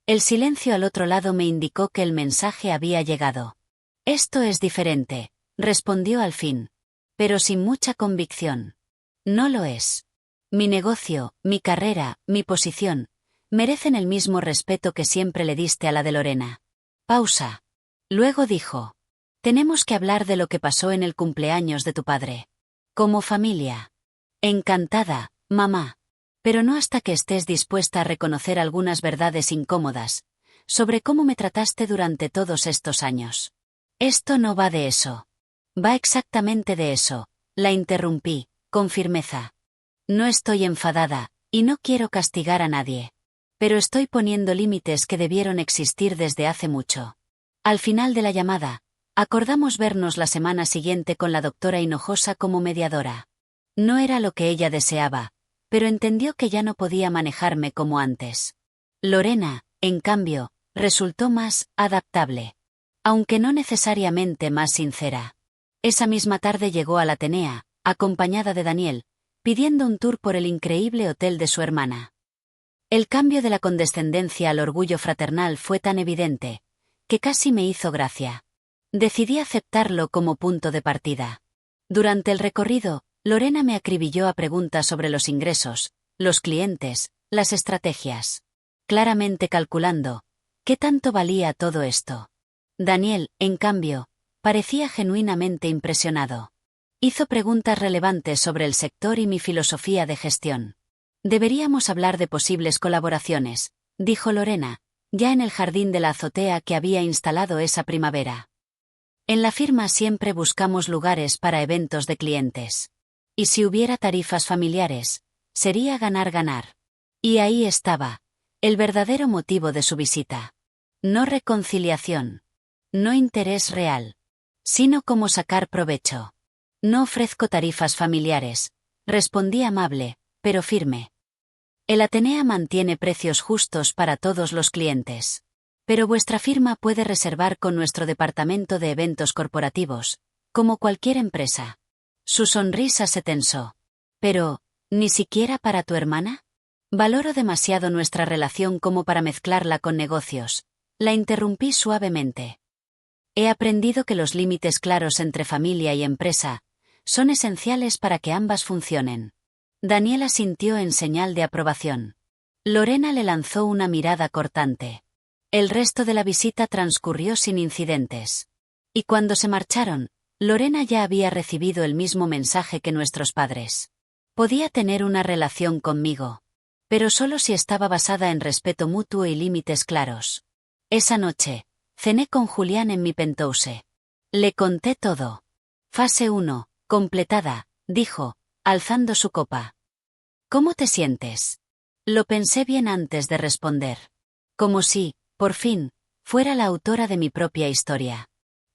Speaker 1: El silencio al otro lado me indicó que el mensaje había llegado. Esto es diferente, respondió al fin. Pero sin mucha convicción. No lo es. Mi negocio, mi carrera, mi posición, merecen el mismo respeto que siempre le diste a la de Lorena. Pausa. Luego dijo. Tenemos que hablar de lo que pasó en el cumpleaños de tu padre. Como familia. Encantada, mamá. Pero no hasta que estés dispuesta a reconocer algunas verdades incómodas, sobre cómo me trataste durante todos estos años. Esto no va de eso. Va exactamente de eso, la interrumpí, con firmeza. No estoy enfadada, y no quiero castigar a nadie. Pero estoy poniendo límites que debieron existir desde hace mucho. Al final de la llamada, acordamos vernos la semana siguiente con la doctora Hinojosa como mediadora. No era lo que ella deseaba, pero entendió que ya no podía manejarme como antes. Lorena, en cambio, resultó más adaptable. Aunque no necesariamente más sincera. Esa misma tarde llegó a la Atenea, acompañada de Daniel, pidiendo un tour por el increíble hotel de su hermana. El cambio de la condescendencia al orgullo fraternal fue tan evidente, que casi me hizo gracia. Decidí aceptarlo como punto de partida. Durante el recorrido, Lorena me acribilló a preguntas sobre los ingresos, los clientes, las estrategias. Claramente calculando, ¿qué tanto valía todo esto? Daniel, en cambio, parecía genuinamente impresionado. Hizo preguntas relevantes sobre el sector y mi filosofía de gestión. Deberíamos hablar de posibles colaboraciones, dijo Lorena, ya en el jardín de la azotea que había instalado esa primavera. En la firma siempre buscamos lugares para eventos de clientes. Y si hubiera tarifas familiares, sería ganar-ganar. Y ahí estaba, el verdadero motivo de su visita. No reconciliación. No interés real. Sino cómo sacar provecho. No ofrezco tarifas familiares, respondí amable, pero firme. El Atenea mantiene precios justos para todos los clientes. Pero vuestra firma puede reservar con nuestro departamento de eventos corporativos, como cualquier empresa. Su sonrisa se tensó. Pero, ¿ni siquiera para tu hermana? Valoro demasiado nuestra relación como para mezclarla con negocios. La interrumpí suavemente. He aprendido que los límites claros entre familia y empresa son esenciales para que ambas funcionen. Daniela sintió en señal de aprobación. Lorena le lanzó una mirada cortante. El resto de la visita transcurrió sin incidentes. Y cuando se marcharon, Lorena ya había recibido el mismo mensaje que nuestros padres. Podía tener una relación conmigo. Pero solo si estaba basada en respeto mutuo y límites claros. Esa noche, cené con Julián en mi penthouse. Le conté todo. Fase 1, completada, dijo, alzando su copa. ¿Cómo te sientes? Lo pensé bien antes de responder. Como si, por fin, fuera la autora de mi propia historia.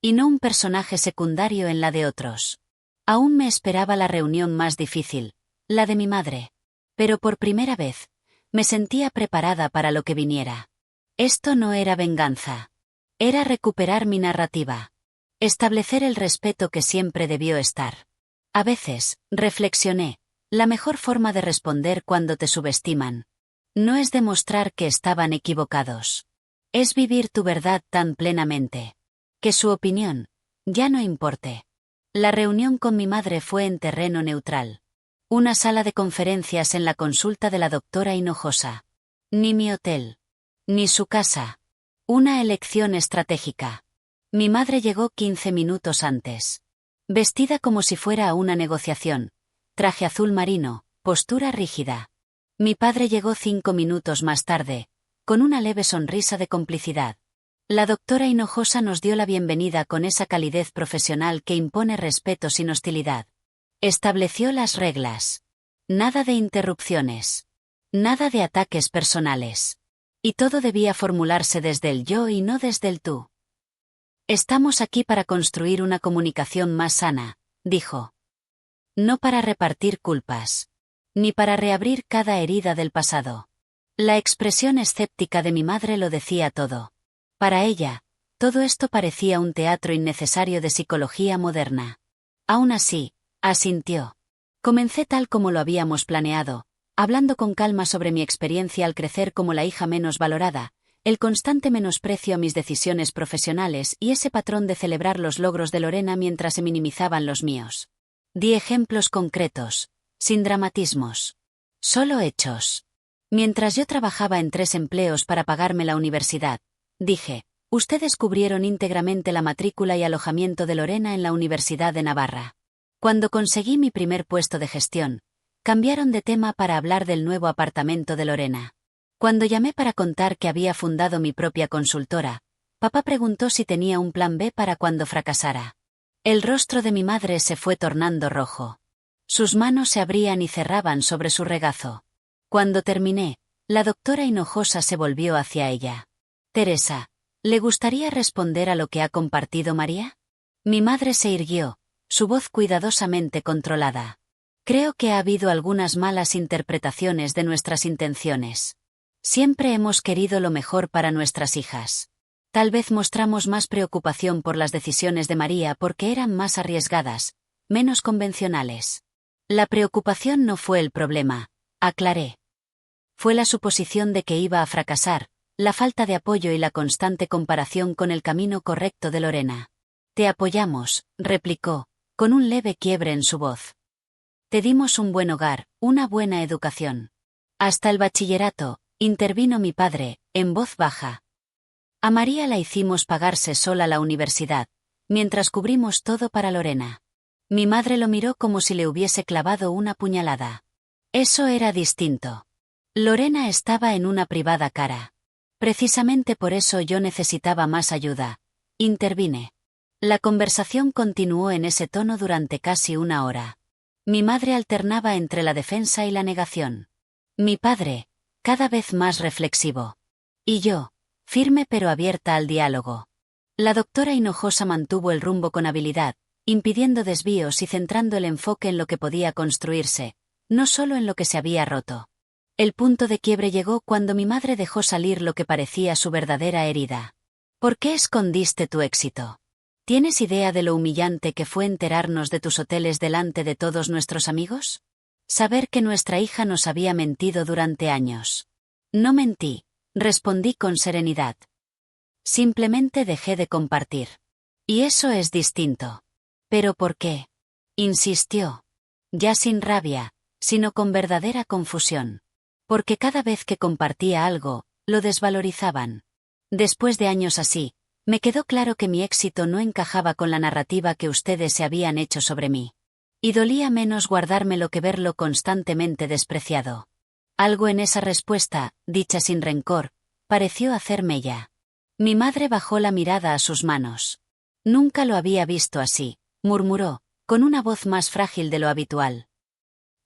Speaker 1: Y no un personaje secundario en la de otros. Aún me esperaba la reunión más difícil, la de mi madre. Pero por primera vez, me sentía preparada para lo que viniera. Esto no era venganza. Era recuperar mi narrativa. Establecer el respeto que siempre debió estar. A veces, reflexioné, la mejor forma de responder cuando te subestiman. No es demostrar que estaban equivocados. Es vivir tu verdad tan plenamente. Que su opinión, ya no importe. La reunión con mi madre fue en terreno neutral. Una sala de conferencias en la consulta de la doctora Hinojosa. Ni mi hotel. Ni su casa. Una elección estratégica. Mi madre llegó 15 minutos antes. Vestida como si fuera a una negociación. Traje azul marino, postura rígida. Mi padre llegó 5 minutos más tarde, con una leve sonrisa de complicidad. La doctora Hinojosa nos dio la bienvenida con esa calidez profesional que impone respeto sin hostilidad. Estableció las reglas. Nada de interrupciones. Nada de ataques personales. Y todo debía formularse desde el yo y no desde el tú. Estamos aquí para construir una comunicación más sana, dijo. No para repartir culpas. Ni para reabrir cada herida del pasado. La expresión escéptica de mi madre lo decía todo. Para ella, todo esto parecía un teatro innecesario de psicología moderna. Aún así, asintió. Comencé tal como lo habíamos planeado, hablando con calma sobre mi experiencia al crecer como la hija menos valorada, el constante menosprecio a mis decisiones profesionales y ese patrón de celebrar los logros de Lorena mientras se minimizaban los míos. Di ejemplos concretos, sin dramatismos. Solo hechos. Mientras yo trabajaba en 3 empleos para pagarme la universidad, dije, ustedes cubrieron íntegramente la matrícula y alojamiento de Lorena en la Universidad de Navarra. Cuando conseguí mi primer puesto de gestión, cambiaron de tema para hablar del nuevo apartamento de Lorena. Cuando llamé para contar que había fundado mi propia consultora, papá preguntó si tenía un plan B para cuando fracasara. El rostro de mi madre se fue tornando rojo. Sus manos se abrían y cerraban sobre su regazo. Cuando terminé, la doctora Hinojosa se volvió hacia ella. Teresa, ¿le gustaría responder a lo que ha compartido María? Mi madre se irguió, su voz cuidadosamente controlada. Creo que ha habido algunas malas interpretaciones de nuestras intenciones. Siempre hemos querido lo mejor para nuestras hijas. Tal vez mostramos más preocupación por las decisiones de María porque eran más arriesgadas, menos convencionales. La preocupación no fue el problema, aclaré. Fue la suposición de que iba a fracasar, la falta de apoyo y la constante comparación con el camino correcto de Lorena. Te apoyamos, replicó, con un leve quiebre en su voz. Te dimos un buen hogar, una buena educación. Hasta el bachillerato, intervino mi padre, en voz baja. A María la hicimos pagarse sola la universidad, mientras cubrimos todo para Lorena. Mi madre lo miró como si le hubiese clavado una puñalada. Eso era distinto. Lorena estaba en una privada cara. Precisamente por eso yo necesitaba más ayuda. Intervine. La conversación continuó en ese tono durante casi una hora. Mi madre alternaba entre la defensa y la negación. Mi padre, cada vez más reflexivo. Y yo, firme pero abierta al diálogo. La doctora Hinojosa mantuvo el rumbo con habilidad, impidiendo desvíos y centrando el enfoque en lo que podía construirse, no solo en lo que se había roto. El punto de quiebre llegó cuando mi madre dejó salir lo que parecía su verdadera herida. ¿Por qué escondiste tu éxito? ¿Tienes idea de lo humillante que fue enterarnos de tus hoteles delante de todos nuestros amigos? Saber que nuestra hija nos había mentido durante años. No mentí, respondí con serenidad. Simplemente dejé de compartir. Y eso es distinto. ¿Pero por qué? Insistió. Ya sin rabia, sino con verdadera confusión. Porque cada vez que compartía algo, lo desvalorizaban. Después de años así, me quedó claro que mi éxito no encajaba con la narrativa que ustedes se habían hecho sobre mí. Y dolía menos guardármelo que verlo constantemente despreciado. Algo en esa respuesta, dicha sin rencor, pareció hacerme ya. Mi madre bajó la mirada a sus manos. Nunca lo había visto así, murmuró, con una voz más frágil de lo habitual.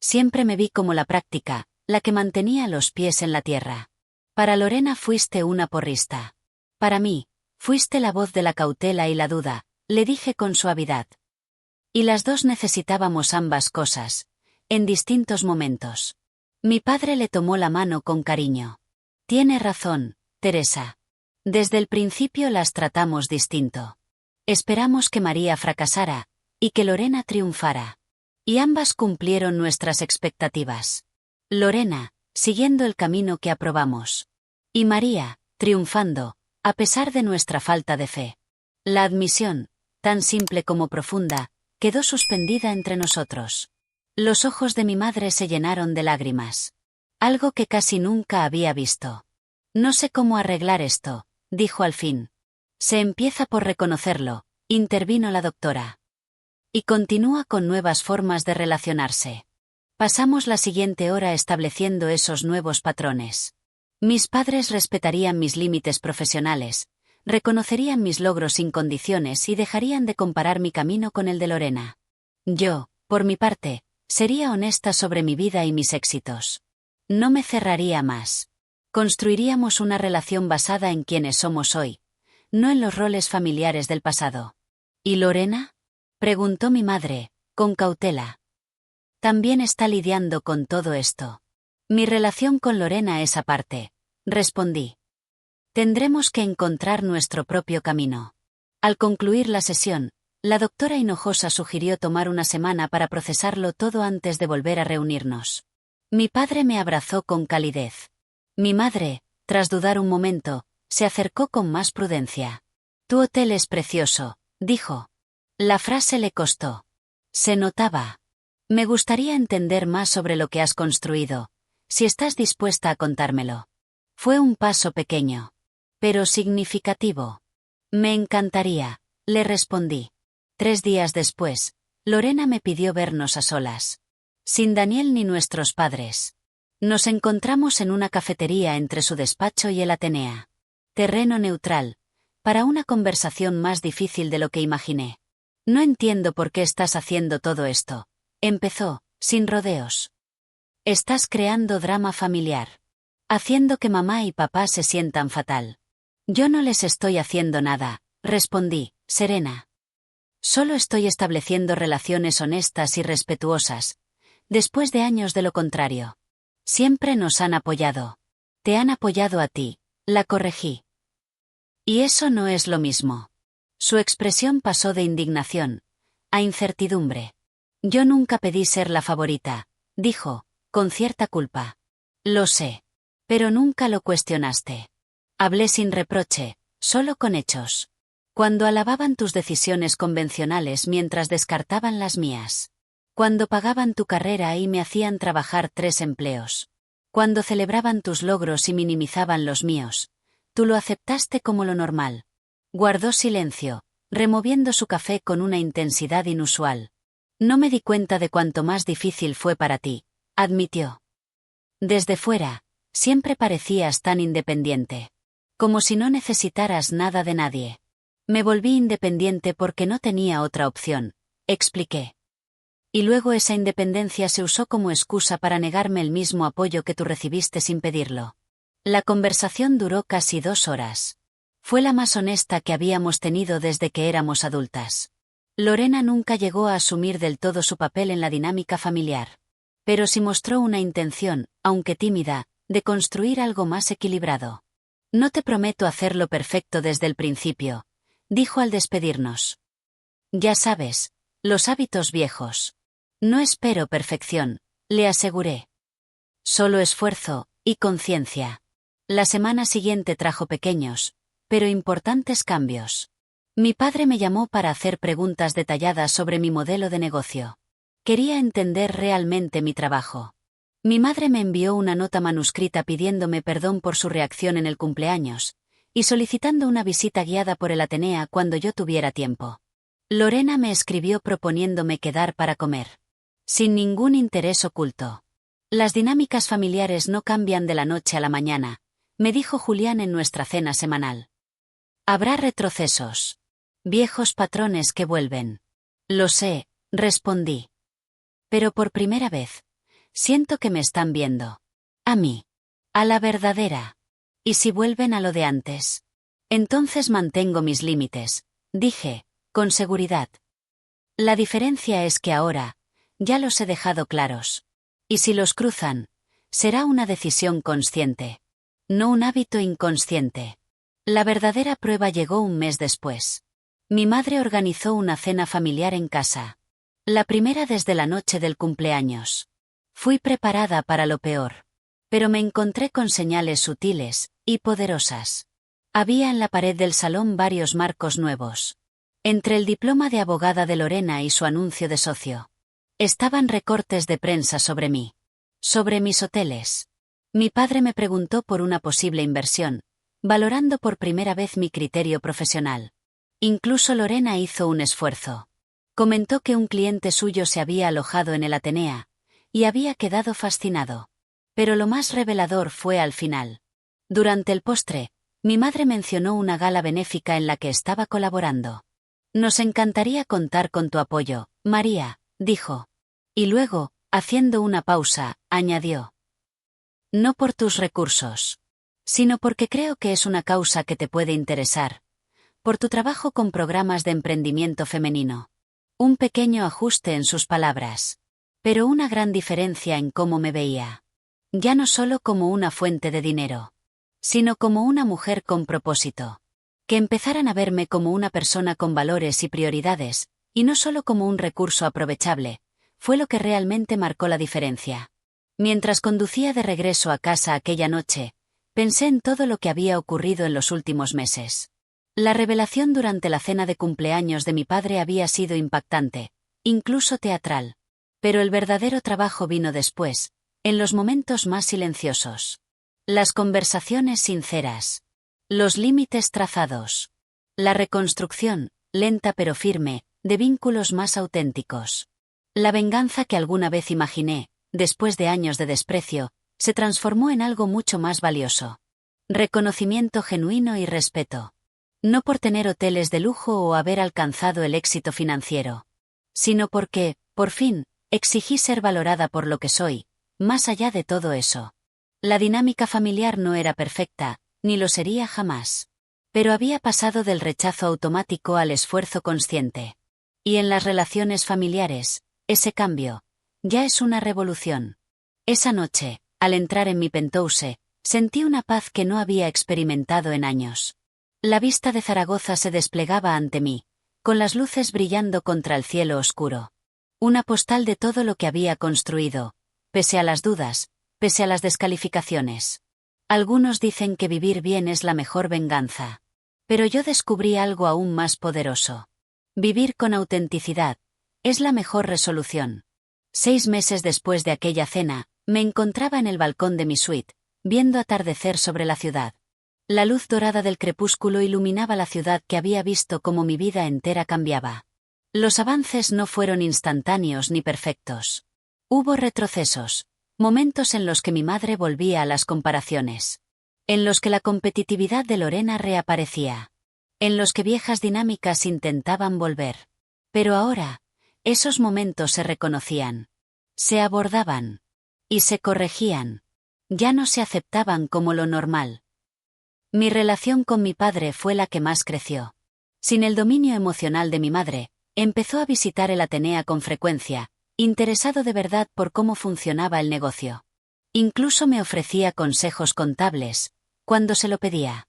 Speaker 1: Siempre me vi como la práctica, la que mantenía los pies en la tierra. Para Lorena fuiste una porrista. Para mí, fuiste la voz de la cautela y la duda, le dije con suavidad. Y las dos necesitábamos ambas cosas, en distintos momentos. Mi padre le tomó la mano con cariño. Tiene razón, Teresa. Desde el principio las tratamos distinto. Esperamos que María fracasara, y que Lorena triunfara. Y ambas cumplieron nuestras expectativas. Lorena, siguiendo el camino que aprobamos. Y María, triunfando, a pesar de nuestra falta de fe. La admisión, tan simple como profunda, quedó suspendida entre nosotros. Los ojos de mi madre se llenaron de lágrimas. Algo que casi nunca había visto. No sé cómo arreglar esto, dijo al fin. Se empieza por reconocerlo, intervino la doctora. Y continúa con nuevas formas de relacionarse. Pasamos la siguiente hora estableciendo esos nuevos patrones. Mis padres respetarían mis límites profesionales, reconocerían mis logros sin condiciones y dejarían de comparar mi camino con el de Lorena. Yo, por mi parte, sería honesta sobre mi vida y mis éxitos. No me cerraría más. Construiríamos una relación basada en quienes somos hoy, no en los roles familiares del pasado. ¿Y Lorena? Preguntó mi madre, con cautela. También está lidiando con todo esto. Mi relación con Lorena es aparte, respondí. Tendremos que encontrar nuestro propio camino. Al concluir la sesión, la doctora Hinojosa sugirió tomar una semana para procesarlo todo antes de volver a reunirnos. Mi padre me abrazó con calidez. Mi madre, tras dudar un momento, se acercó con más prudencia. Tu hotel es precioso, dijo. La frase le costó. Se notaba. Me gustaría entender más sobre lo que has construido, si estás dispuesta a contármelo. Fue un paso pequeño, pero significativo. Me encantaría, le respondí. 3 días después, Lorena me pidió vernos a solas. Sin Daniel ni nuestros padres. Nos encontramos en una cafetería entre su despacho y el Atenea. Terreno neutral, para una conversación más difícil de lo que imaginé. No entiendo por qué estás haciendo todo esto. Empezó, sin rodeos. Estás creando drama familiar. Haciendo que mamá y papá se sientan fatal. Yo no les estoy haciendo nada, respondí, serena. Solo estoy estableciendo relaciones honestas y respetuosas, después de años de lo contrario. Siempre nos han apoyado. Te han apoyado a ti, la corregí. Y eso no es lo mismo. Su expresión pasó de indignación a incertidumbre. Yo nunca pedí ser la favorita, dijo, con cierta culpa. Lo sé. Pero nunca lo cuestionaste. Hablé sin reproche, solo con hechos. Cuando alababan tus decisiones convencionales mientras descartaban las mías. Cuando pagaban tu carrera y me hacían trabajar 3 empleos. Cuando celebraban tus logros y minimizaban los míos. Tú lo aceptaste como lo normal. Guardó silencio, removiendo su café con una intensidad inusual. No me di cuenta de cuánto más difícil fue para ti, admitió. Desde fuera, siempre parecías tan independiente. Como si no necesitaras nada de nadie. Me volví independiente porque no tenía otra opción, expliqué. Y luego esa independencia se usó como excusa para negarme el mismo apoyo que tú recibiste sin pedirlo. La conversación duró casi 2 horas. Fue la más honesta que habíamos tenido desde que éramos adultas. Lorena nunca llegó a asumir del todo su papel en la dinámica familiar. Pero sí mostró una intención, aunque tímida, de construir algo más equilibrado. No te prometo hacerlo perfecto desde el principio, dijo al despedirnos. Ya sabes, los hábitos viejos. No espero perfección, le aseguré. Solo esfuerzo y conciencia. La semana siguiente trajo pequeños, pero importantes cambios. Mi padre me llamó para hacer preguntas detalladas sobre mi modelo de negocio. Quería entender realmente mi trabajo. Mi madre me envió una nota manuscrita pidiéndome perdón por su reacción en el cumpleaños, y solicitando una visita guiada por el Atenea cuando yo tuviera tiempo. Lorena me escribió proponiéndome quedar para comer. Sin ningún interés oculto. Las dinámicas familiares no cambian de la noche a la mañana, me dijo Julián en nuestra cena semanal. Habrá retrocesos. Viejos patrones que vuelven. Lo sé, respondí. Pero por primera vez, siento que me están viendo. A mí. A la verdadera. ¿Y si vuelven a lo de antes? Entonces mantengo mis límites, dije, con seguridad. La diferencia es que ahora, ya los he dejado claros. Y si los cruzan, será una decisión consciente. No un hábito inconsciente. La verdadera prueba llegó un mes después. Mi madre organizó una cena familiar en casa. La primera desde la noche del cumpleaños. Fui preparada para lo peor. Pero me encontré con señales sutiles y poderosas. Había en la pared del salón varios marcos nuevos. Entre el diploma de abogada de Lorena y su anuncio de socio. Estaban recortes de prensa sobre mí. Sobre mis hoteles. Mi padre me preguntó por una posible inversión, valorando por primera vez mi criterio profesional. Incluso Lorena hizo un esfuerzo. Comentó que un cliente suyo se había alojado en el Atenea, y había quedado fascinado. Pero lo más revelador fue al final. Durante el postre, mi madre mencionó una gala benéfica en la que estaba colaborando. Nos encantaría contar con tu apoyo, María, dijo. Y luego, haciendo una pausa, añadió. No por tus recursos, sino porque creo que es una causa que te puede interesar. Por tu trabajo con programas de emprendimiento femenino. Un pequeño ajuste en sus palabras. Pero una gran diferencia en cómo me veía. Ya no solo como una fuente de dinero, sino como una mujer con propósito. Que empezaran a verme como una persona con valores y prioridades, y no solo como un recurso aprovechable, fue lo que realmente marcó la diferencia. Mientras conducía de regreso a casa aquella noche, pensé en todo lo que había ocurrido en los últimos meses. La revelación durante la cena de cumpleaños de mi padre había sido impactante, incluso teatral. Pero el verdadero trabajo vino después, en los momentos más silenciosos. Las conversaciones sinceras. Los límites trazados. La reconstrucción, lenta pero firme, de vínculos más auténticos. La venganza que alguna vez imaginé, después de años de desprecio, se transformó en algo mucho más valioso. Reconocimiento genuino y respeto. No por tener hoteles de lujo o haber alcanzado el éxito financiero. Sino porque, por fin, exigí ser valorada por lo que soy, más allá de todo eso. La dinámica familiar no era perfecta, ni lo sería jamás. Pero había pasado del rechazo automático al esfuerzo consciente. Y en las relaciones familiares, ese cambio, ya es una revolución. Esa noche, al entrar en mi penthouse, sentí una paz que no había experimentado en años. La vista de Zaragoza se desplegaba ante mí, con las luces brillando contra el cielo oscuro. Una postal de todo lo que había construido, pese a las dudas, pese a las descalificaciones. Algunos dicen que vivir bien es la mejor venganza. Pero yo descubrí algo aún más poderoso. Vivir con autenticidad es la mejor resolución. 6 meses después de aquella cena, me encontraba en el balcón de mi suite, viendo atardecer sobre la ciudad. La luz dorada del crepúsculo iluminaba la ciudad que había visto como mi vida entera cambiaba. Los avances no fueron instantáneos ni perfectos. Hubo retrocesos, momentos en los que mi madre volvía a las comparaciones. en los que la competitividad de Lorena reaparecía, en los que viejas dinámicas intentaban volver. Pero ahora, esos momentos se reconocían, se abordaban y se corregían. Ya no se aceptaban como lo normal. Mi relación con mi padre fue la que más creció. Sin el dominio emocional de mi madre, empezó a visitar el Atenea con frecuencia, interesado de verdad por cómo funcionaba el negocio. Incluso me ofrecía consejos contables, cuando se lo pedía.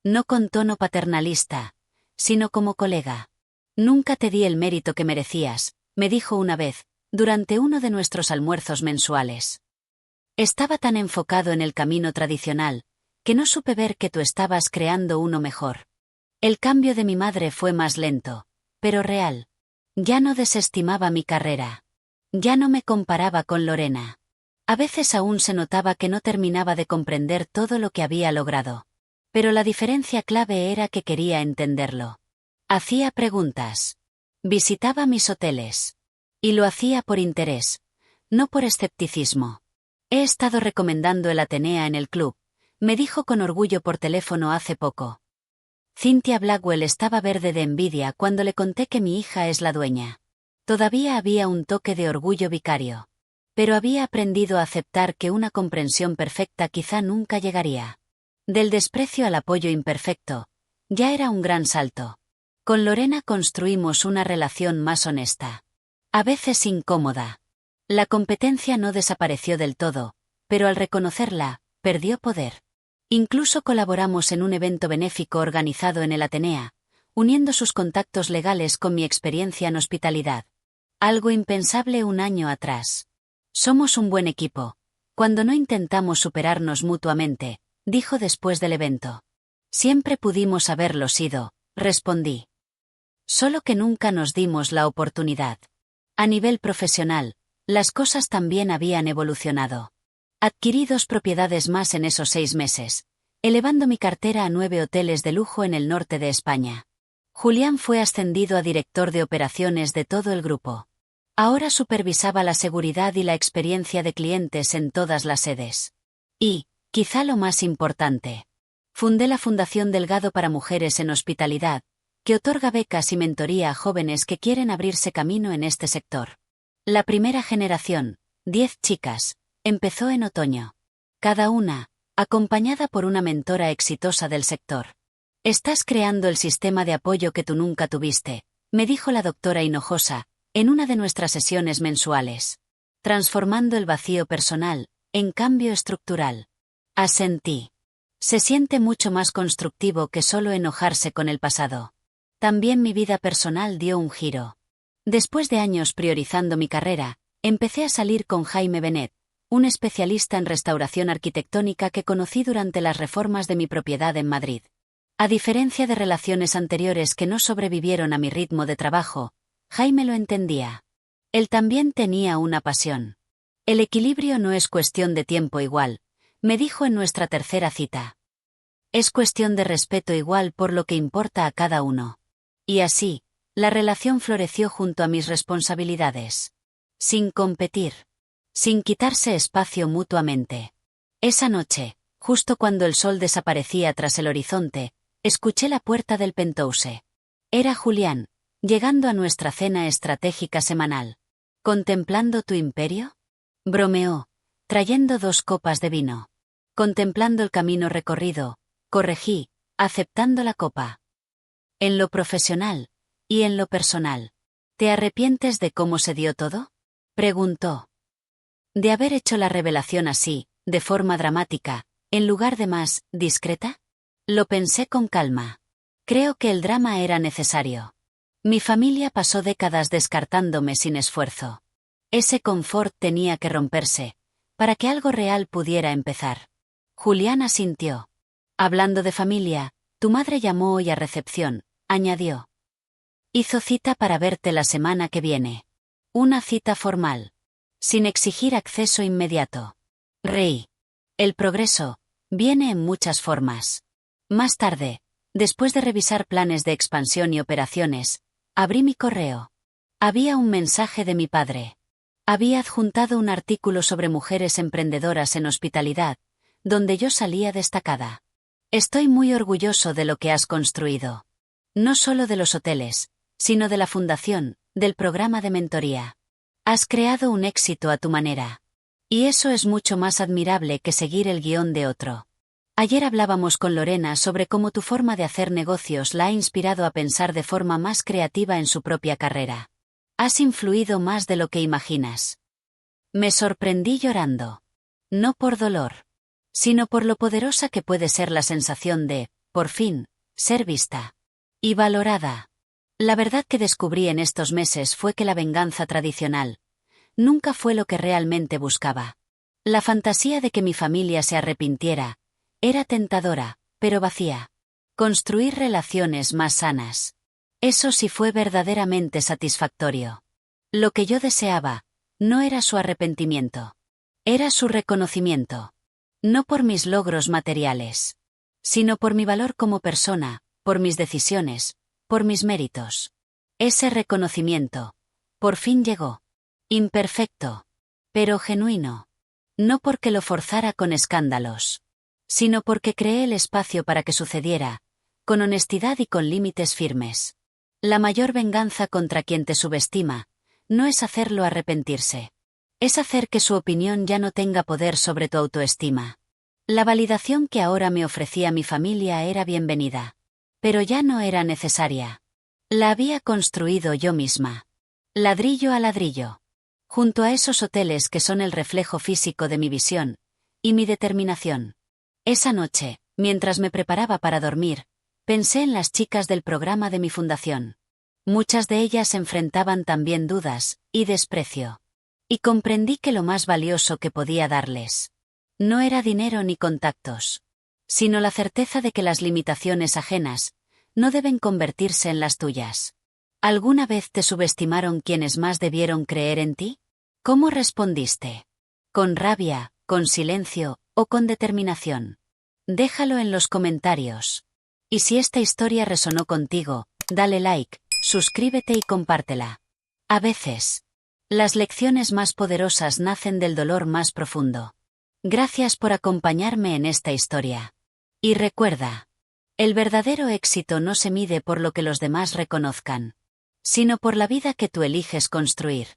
Speaker 1: No con tono paternalista, sino como colega. Nunca te di el mérito que merecías, me dijo una vez, durante uno de nuestros almuerzos mensuales. Estaba tan enfocado en el camino tradicional, que no supe ver que tú estabas creando uno mejor. El cambio de mi madre fue más lento, pero real. Ya no desestimaba mi carrera. Ya no me comparaba con Lorena. A veces aún se notaba que no terminaba de comprender todo lo que había logrado. Pero la diferencia clave era que quería entenderlo. Hacía preguntas. Visitaba mis hoteles. Y lo hacía por interés, no por escepticismo. He estado recomendando el Atenea en el club, me dijo con orgullo por teléfono hace poco. Cynthia Blackwell estaba verde de envidia cuando le conté que mi hija es la dueña. Todavía había un toque de orgullo vicario. Pero había aprendido a aceptar que una comprensión perfecta quizá nunca llegaría. Del desprecio al apoyo imperfecto, ya era un gran salto. Con Lorena construimos una relación más honesta. A veces incómoda. La competencia no desapareció del todo, pero al reconocerla, perdió poder. Incluso colaboramos en un evento benéfico organizado en el Atenea, uniendo sus contactos legales con mi experiencia en hospitalidad. Algo impensable un año atrás. Somos un buen equipo, cuando no intentamos superarnos mutuamente, dijo después del evento. Siempre pudimos haberlo sido, respondí. Solo que nunca nos dimos la oportunidad. A nivel profesional, las cosas también habían evolucionado. Adquirí 2 propiedades más en esos 6 meses, elevando mi cartera a 9 hoteles de lujo en el norte de España. Julián fue ascendido a director de operaciones de todo el grupo. Ahora supervisaba la seguridad y la experiencia de clientes en todas las sedes. Y, quizá lo más importante, fundé la Fundación Delgado para Mujeres en Hospitalidad, que otorga becas y mentoría a jóvenes que quieren abrirse camino en este sector. La primera generación, 10 chicas, empezó en otoño. Cada una, acompañada por una mentora exitosa del sector. Estás creando el sistema de apoyo que tú nunca tuviste, me dijo la doctora Hinojosa, en una de nuestras sesiones mensuales. Transformando el vacío personal, en cambio estructural. Asentí. Se siente mucho más constructivo que solo enojarse con el pasado. También mi vida personal dio un giro. Después de años priorizando mi carrera, empecé a salir con Jaime Benet, un especialista en restauración arquitectónica que conocí durante las reformas de mi propiedad en Madrid. A diferencia de relaciones anteriores que no sobrevivieron a mi ritmo de trabajo, Jaime lo entendía. Él también tenía una pasión. El equilibrio no es cuestión de tiempo igual, me dijo en nuestra tercera cita. Es cuestión de respeto igual por lo que importa a cada uno. Y así, la relación floreció junto a mis responsabilidades. Sin competir. Sin quitarse espacio mutuamente. Esa noche, justo cuando el sol desaparecía tras el horizonte, escuché la puerta del penthouse. Era Julián, llegando a nuestra cena estratégica semanal. ¿Contemplando tu imperio? Bromeó, trayendo 2 copas de vino. Contemplando el camino recorrido, corregí, aceptando la copa. En lo profesional, y en lo personal. ¿Te arrepientes de cómo se dio todo? Preguntó. ¿De haber hecho la revelación así, de forma dramática, en lugar de más, discreta? Lo pensé con calma. Creo que el drama era necesario. Mi familia pasó décadas descartándome sin esfuerzo. Ese confort tenía que romperse, para que algo real pudiera empezar. Julián asintió. Hablando de familia, tu madre llamó hoy a recepción, añadió. Hizo cita para verte la semana que viene. Una cita formal. Sin exigir acceso inmediato. Reí. El progreso viene en muchas formas. Más tarde, después de revisar planes de expansión y operaciones, abrí mi correo. Había un mensaje de mi padre. Había adjuntado un artículo sobre mujeres emprendedoras en hospitalidad, donde yo salía destacada. Estoy muy orgulloso de lo que has construido. No solo de los hoteles, sino de la fundación, del programa de mentoría. Has creado un éxito a tu manera. Y eso es mucho más admirable que seguir el guión de otro. Ayer hablábamos con Lorena sobre cómo tu forma de hacer negocios la ha inspirado a pensar de forma más creativa en su propia carrera. Has influido más de lo que imaginas. Me sorprendí llorando. No por dolor, sino por lo poderosa que puede ser la sensación de, por fin, ser vista y valorada. La verdad que descubrí en estos meses fue que la venganza tradicional nunca fue lo que realmente buscaba. La fantasía de que mi familia se arrepintiera era tentadora, pero vacía. Construir relaciones más sanas. Eso sí fue verdaderamente satisfactorio. Lo que yo deseaba no era su arrepentimiento. Era su reconocimiento. No por mis logros materiales, sino por mi valor como persona, por mis decisiones, por mis méritos. Ese reconocimiento, por fin llegó. Imperfecto, pero genuino. No porque lo forzara con escándalos, sino porque creé el espacio para que sucediera, con honestidad y con límites firmes. La mayor venganza contra quien te subestima no es hacerlo arrepentirse. Es hacer que su opinión ya no tenga poder sobre tu autoestima. La validación que ahora me ofrecía mi familia era bienvenida. Pero ya no era necesaria. La había construido yo misma. Ladrillo a ladrillo. Junto a esos hoteles que son el reflejo físico de mi visión y mi determinación. Esa noche, mientras me preparaba para dormir, pensé en las chicas del programa de mi fundación. Muchas de ellas enfrentaban también dudas y desprecio. Y comprendí que lo más valioso que podía darles no era dinero ni contactos, sino la certeza de que las limitaciones ajenas no deben convertirse en las tuyas. ¿Alguna vez te subestimaron quienes más debieron creer en ti? ¿Cómo respondiste? ¿Con rabia, con silencio o con determinación? Déjalo en los comentarios. Y si esta historia resonó contigo, dale like, suscríbete y compártela. A veces, las lecciones más poderosas nacen del dolor más profundo. Gracias por acompañarme en esta historia. Y recuerda, el verdadero éxito no se mide por lo que los demás reconozcan, sino por la vida que tú eliges construir.